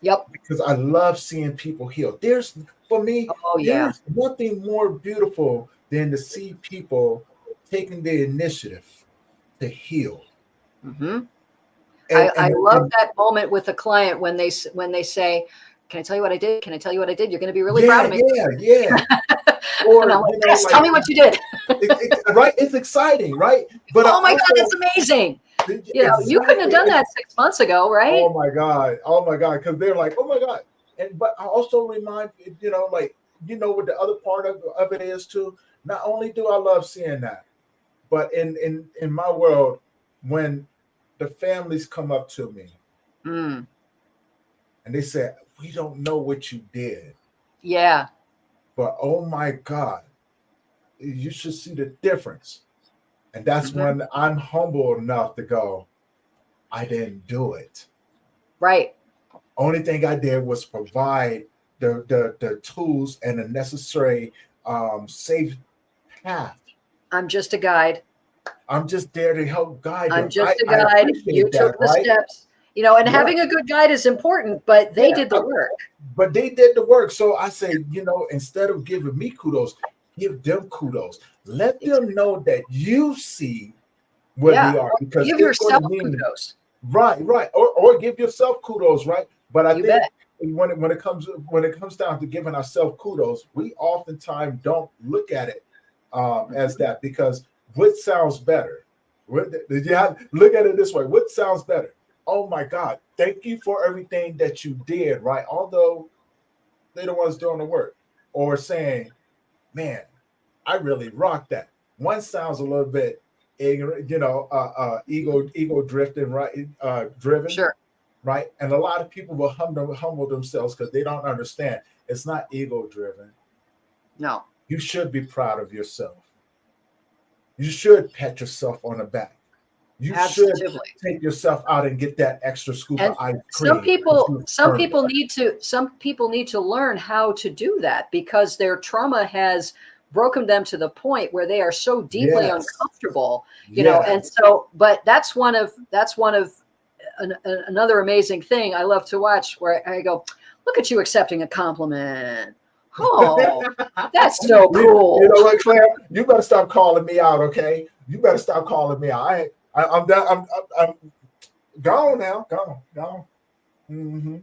Speaker 2: Yep.
Speaker 1: Because I love seeing people heal. There's nothing more beautiful than to see people taking the initiative to heal.
Speaker 2: I love that moment with a client when they say, "Can I tell you what I did? Can I tell you what I did? You're going to be really proud of me."
Speaker 1: Yeah. Or
Speaker 2: like, yes, tell me what you did.
Speaker 1: Right? It's exciting, right? But
Speaker 2: oh my God, that's amazing. You couldn't have done that 6 months ago, right?
Speaker 1: Oh my God. Because they're like, oh my God. But I also remind what the other part of it is too. Not only do I love seeing that, but in my world, when the families come up to me and they say, we don't know what you did.
Speaker 2: Yeah.
Speaker 1: But oh my God, you should see the difference. And that's when I'm humble enough to go, I didn't do it.
Speaker 2: Right.
Speaker 1: Only thing I did was provide the tools and the necessary safe path.
Speaker 2: I'm just a guide.
Speaker 1: I'm just there to help guide them.
Speaker 2: I'm just a guide. You took the steps. And having a good guide is important, but they did the work.
Speaker 1: But they did the work. So I say, instead of giving me kudos, give them kudos. Let them know that you see where they are. Because
Speaker 2: give yourself kudos.
Speaker 1: Right. Or give yourself kudos, right? But I think when it comes down to giving ourselves kudos, we oftentimes don't look at it as that, because what sounds better? Look at it this way. What sounds better? Oh my God, thank you for everything that you did, right? Although they're the ones doing the work. Or saying, man, I really rocked that. One sounds a little bit ignorant, ego drifting, right? Driven,
Speaker 2: Sure.
Speaker 1: right? And a lot of people will humble themselves because they don't understand. It's not ego driven.
Speaker 2: No.
Speaker 1: You should be proud of yourself. You should pat yourself on the back. You should
Speaker 2: Absolutely.
Speaker 1: take yourself out and get that extra scoop
Speaker 2: And
Speaker 1: of ice
Speaker 2: some
Speaker 1: cream.
Speaker 2: people need to learn how to do that because their trauma has broken them to the point where they are so deeply
Speaker 1: Yes.
Speaker 2: uncomfortable,
Speaker 1: Yes.
Speaker 2: and so, but that's one of another amazing thing I love to watch where I go, look at you accepting a compliment. Oh, that's so cool.
Speaker 1: You know what, Claire? You better stop calling me out, okay? You better stop calling me out. I'm done. I'm gone now. Gone. Mm-hmm.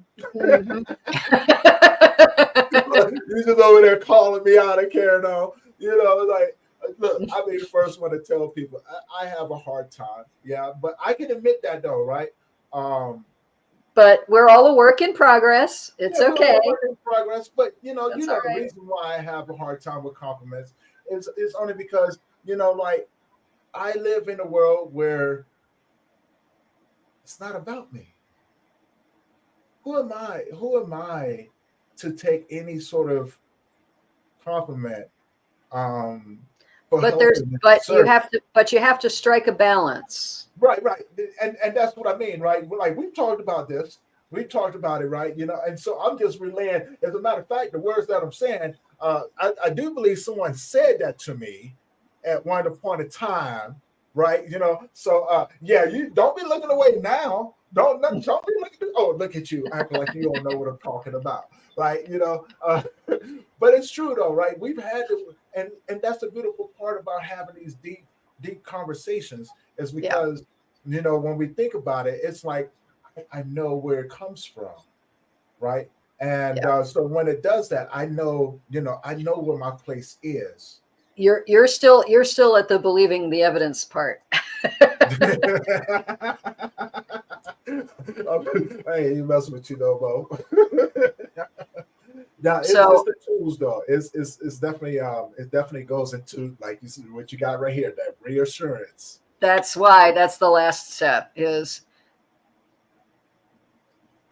Speaker 1: You just over there calling me out of care now. Like, look, I'll be the first one to tell people I have a hard time. Yeah, but I can admit that though, right?
Speaker 2: But we're all a work in progress. It's okay.
Speaker 1: We're work in progress. But
Speaker 2: That's
Speaker 1: the
Speaker 2: right.
Speaker 1: reason why I have a hard time with compliments is only because like I live in a world where it's not about me. Who am I? Who am I to take any sort of compliment?
Speaker 2: But you have to strike a balance.
Speaker 1: Right, and that's what I mean, right? Like we've talked about this, we've talked about it, right? And so I'm just relaying. As a matter of fact, the words that I'm saying, I do believe someone said that to me at one point of time, right? So yeah, you don't be looking away now. Don't be looking. Oh, look at you, acting like you don't know what I'm talking about, right? But it's true though, right? We've had to, and that's the beautiful part about having these deep conversations is because when we think about it, it's like I know where it comes from, right? And so when it does that, I know where my place is.
Speaker 2: You're still at the believing the evidence part.
Speaker 1: Hey, you mess with you though, Bo. Yeah, it's the tools though. It's definitely it definitely goes into, like you see what you got right here, that reassurance.
Speaker 2: That's why that's the last step is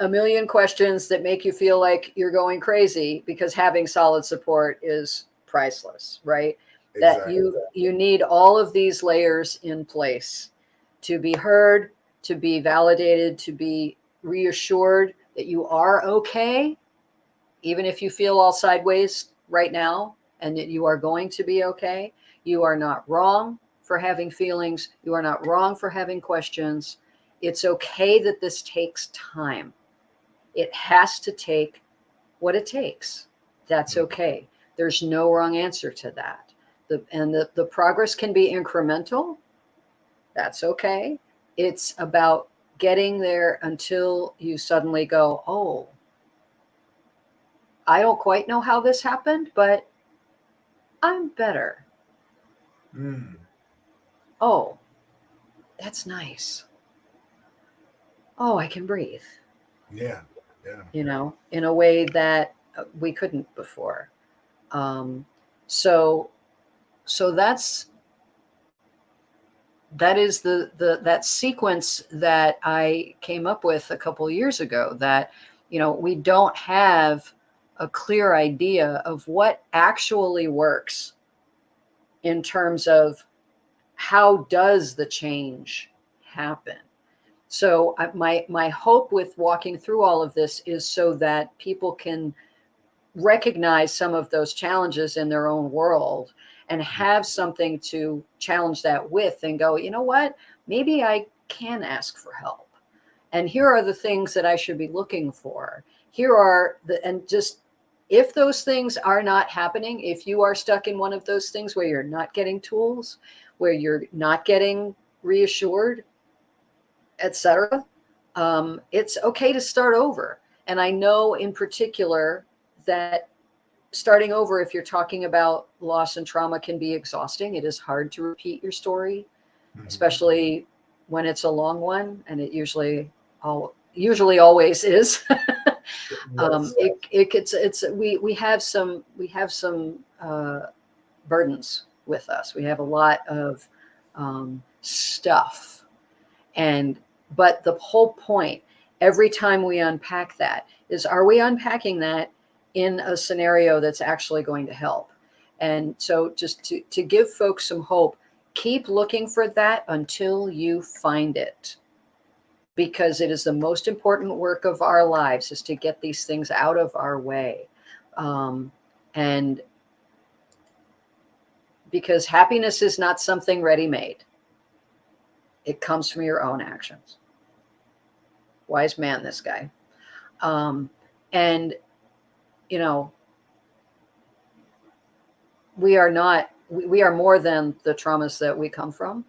Speaker 2: a million questions that make you feel like you're going crazy because having solid support is priceless, right? Exactly. That you need all of these layers in place to be heard, to be validated, to be reassured that you are okay, even if you feel all sideways right now, and that you are going to be okay. You are not wrong for having feelings. You are not wrong for having questions. It's okay that this takes time. It has to take what it takes. That's okay. There's no wrong answer to that. The progress can be incremental. That's okay. It's about getting there until you suddenly go, oh, I don't quite know how this happened, but I'm better. Oh, that's nice. Oh, I can breathe.
Speaker 1: Yeah.
Speaker 2: In a way that we couldn't before. So that is that sequence that I came up with a couple of years ago, that we don't have a clear idea of what actually works in terms of how does the change happen. So my hope with walking through all of this is so that people can recognize some of those challenges in their own world and have something to challenge that with and go, you know what, maybe I can ask for help. And here are the things that I should be looking for. If those things are not happening, if you are stuck in one of those things where you're not getting tools, where you're not getting reassured, etc., it's okay to start over. And I know in particular that starting over, if you're talking about loss and trauma, can be exhausting. It is hard to repeat your story, especially when it's a long one, and it usually always is. We have some burdens with us. We have a lot of stuff. But the whole point, every time we unpack that, is, are we unpacking that in a scenario that's actually going to help? And so just to give folks some hope, keep looking for that until you find it, because it is the most important work of our lives, is to get these things out of our way. And because happiness is not something ready-made. It comes from your own actions. Wise man, this guy. And, you know, we are more than the traumas that we come from.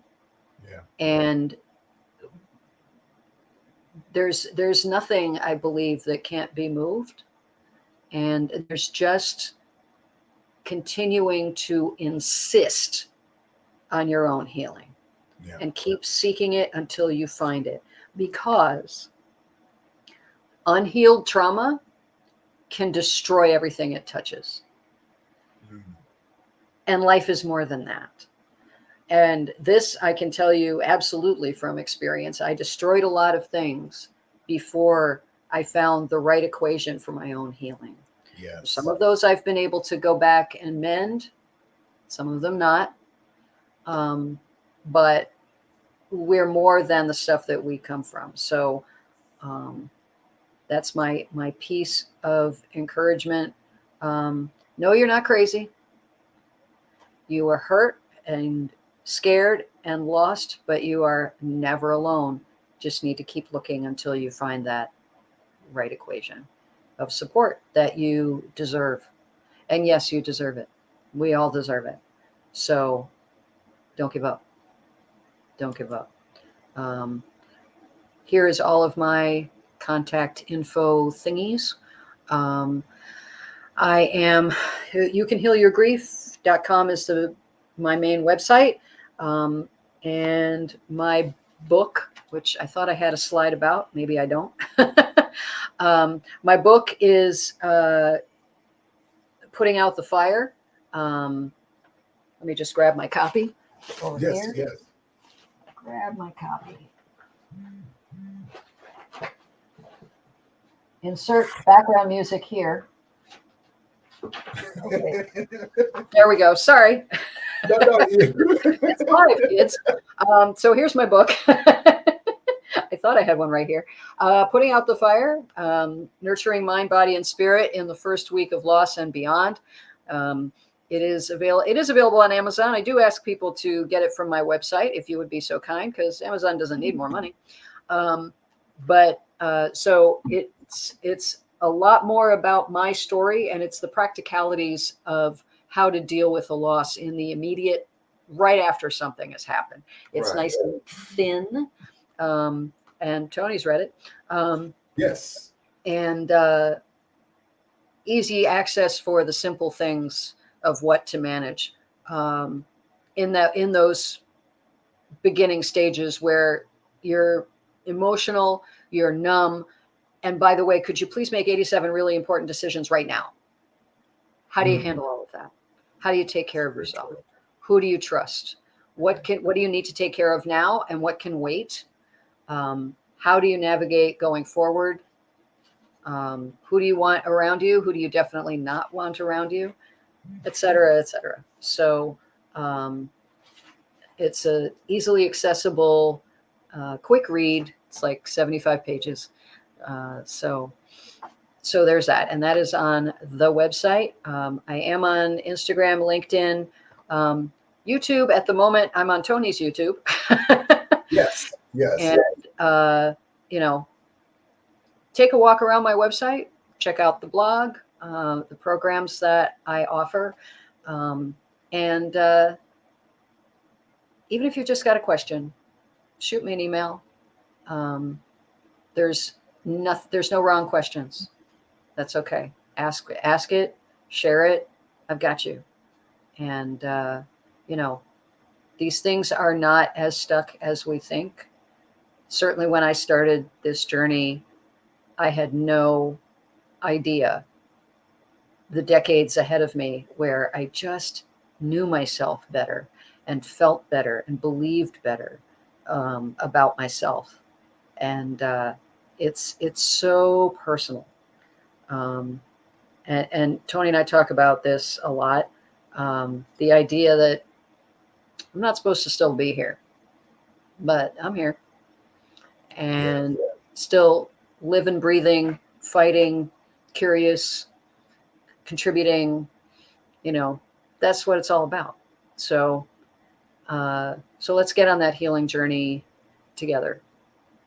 Speaker 1: Yeah.
Speaker 2: And there's nothing, I believe, that can't be moved. And there's just continuing to insist on your own healing. Yeah. And keep seeking it until you find it, because unhealed trauma can destroy everything it touches. Mm-hmm. And life is more than that. And this, I can tell you absolutely from experience. I destroyed a lot of things before I found the right equation for my own healing. Yes. Some of those I've been able to go back and mend, some of them not. But we're more than the stuff that we come from. So that's my piece of encouragement. No, you're not crazy. You are hurt and scared and lost, but you are never alone. Just need to keep looking until you find that right equation of support that you deserve. And yes, you deserve it. We all deserve it. So don't give up. Don't give up. Here is all of my contact info thingies. I am, youcanhealyourgrief.com is my main website. And my book, which I thought I had a slide about, maybe I don't. My book is Putting Out the Fire. Let me just grab my copy over here. Yes. Grab my copy. Insert background music here. Okay. There we go. Sorry.
Speaker 1: No,
Speaker 2: It's live, kids. So here's my book. I thought I had one right here. Putting Out the Fire, Nurturing Mind, Body, and Spirit in the First Week of Loss and Beyond. It is available on Amazon. I do ask people to get it from my website, if you would be so kind, because Amazon doesn't need more money. So it's a lot more about my story, and it's the practicalities of how to deal with a loss in the immediate, right after something has happened. It's right. Nice and thin. And Tony's read it.
Speaker 1: Yes.
Speaker 2: And easy access for the simple things of what to manage in those beginning stages where you're emotional, you're numb. And by the way, could you please make 87 really important decisions right now? How do you handle all of that? How do you take care of yourself? Who do you trust? What do you need to take care of now, and what can wait? How do you navigate going forward? Who do you want around you? Who do you definitely not want around you? Et cetera, et cetera. So it's a easily accessible, quick read. It's like 75 pages. So there's that. And that is on the website. I am on Instagram, LinkedIn, YouTube. At the moment, I'm on Tony's YouTube.
Speaker 1: Yes.
Speaker 2: And, take a walk around my website, check out the blog, the programs that I offer. And even if you've just got a question, shoot me an email. There's no wrong questions. That's okay. Ask it, share it. I've got you. And, these things are not as stuck as we think. Certainly when I started this journey, I had no idea the decades ahead of me where I just knew myself better and felt better and believed better. about myself, and it's so personal. And Tony and I talk about this a lot. The idea that I'm not supposed to still be here, but I'm here, and still living, breathing, fighting, curious, contributing. That's what it's all about. So let's get on that healing journey together.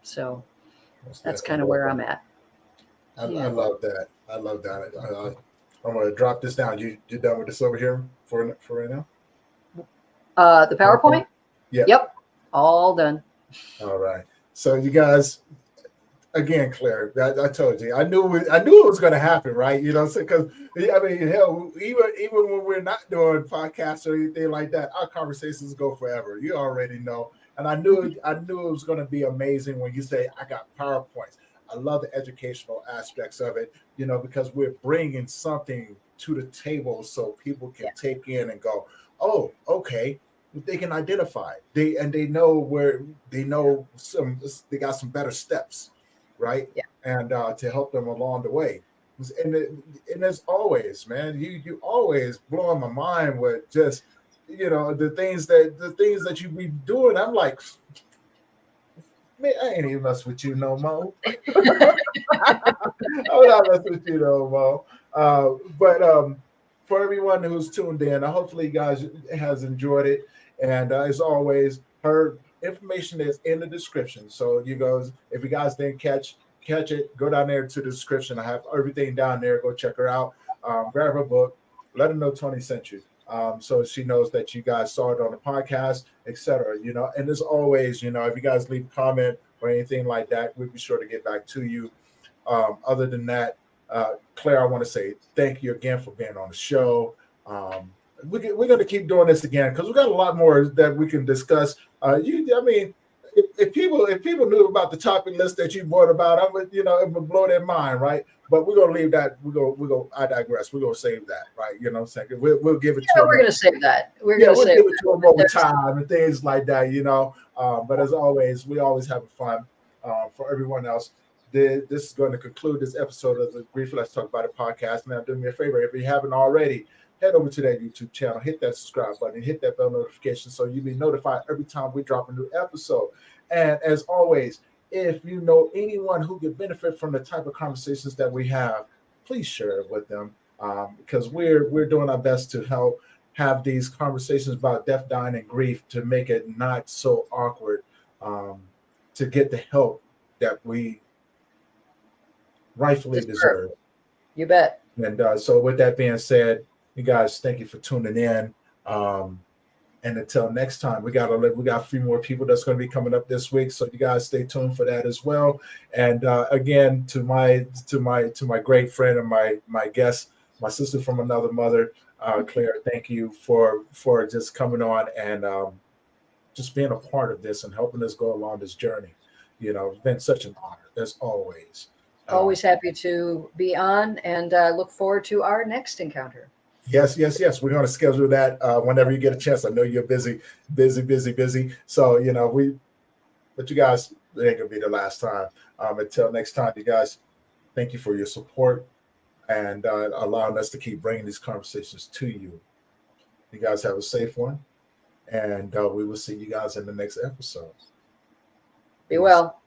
Speaker 2: So that's kind of where I'm at.
Speaker 1: I love that. I love that. I'm going to drop this down. You done with this over here for right now?
Speaker 2: The PowerPoint?
Speaker 1: Yeah.
Speaker 2: Yep. All done.
Speaker 1: All right. So you guys, again, Claire, I told you, I knew it was going to happen, right? Because hell, even when we're not doing podcasts or anything like that, our conversations go forever. You already know. And I knew it was going to be amazing when you say, I got PowerPoints. I love the educational aspects of it, because we're bringing something to the table so people can take in and go, oh, okay. They can identify. They know they got some better steps, right?
Speaker 2: Yeah.
Speaker 1: And to help them along the way. And as always, man, you always blowing my mind with just the things that you be doing. I'm like, man, I ain't even mess with you no more. I'm not messing with you no more. But for everyone who's tuned in, hopefully you guys has enjoyed it. And as always, her information is in the description. So if you guys didn't catch it, go down there to the description. I have everything down there. Go check her out. Grab her book. Let her know Tony sent you. So she knows that you guys saw it on the podcast, etc. And as always, if you guys leave a comment or anything like that, we'll be sure to get back to you. Other than that, Claire, I want to say thank you again for being on the show. We're going to keep doing this again because we got a lot more that we can discuss. If people knew about the topic list that you brought about, it would blow their mind, right? But we're gonna leave that. I digress. We're gonna save that, right? What I'm saying? We'll give it to them.
Speaker 2: We're gonna save that.
Speaker 1: We'll give it to them over time and things like that, But as always, we always have fun. For everyone else, this is going to conclude this episode of the Briefly Let's Talk About It podcast. Now, do me a favor, if you haven't already, head over to that YouTube channel, hit that subscribe button, hit that bell notification so you'll be notified every time we drop a new episode. And as always, if you know anyone who could benefit from the type of conversations that we have, please share it with them because we're doing our best to help have these conversations about death, dying, and grief to make it not so awkward, to get the help that we rightfully deserve.
Speaker 2: You bet.
Speaker 1: And so with that being said, you guys, thank you for tuning in. And until next time, we got a few more people that's going to be coming up this week. So you guys stay tuned for that as well. And again, to my great friend and my guest, my sister from another mother, Claire, thank you for just coming on and just being a part of this and helping us go along this journey. It's been such an honor, as always.
Speaker 2: Always happy to be on and look forward to our next encounter.
Speaker 1: Yes. We're going to schedule that whenever you get a chance. I know you're busy. So, but you guys, it ain't going to be the last time. Until next time, you guys, thank you for your support and allowing us to keep bringing these conversations to you. You guys have a safe one. And we will see you guys in the next episode.
Speaker 2: Be well.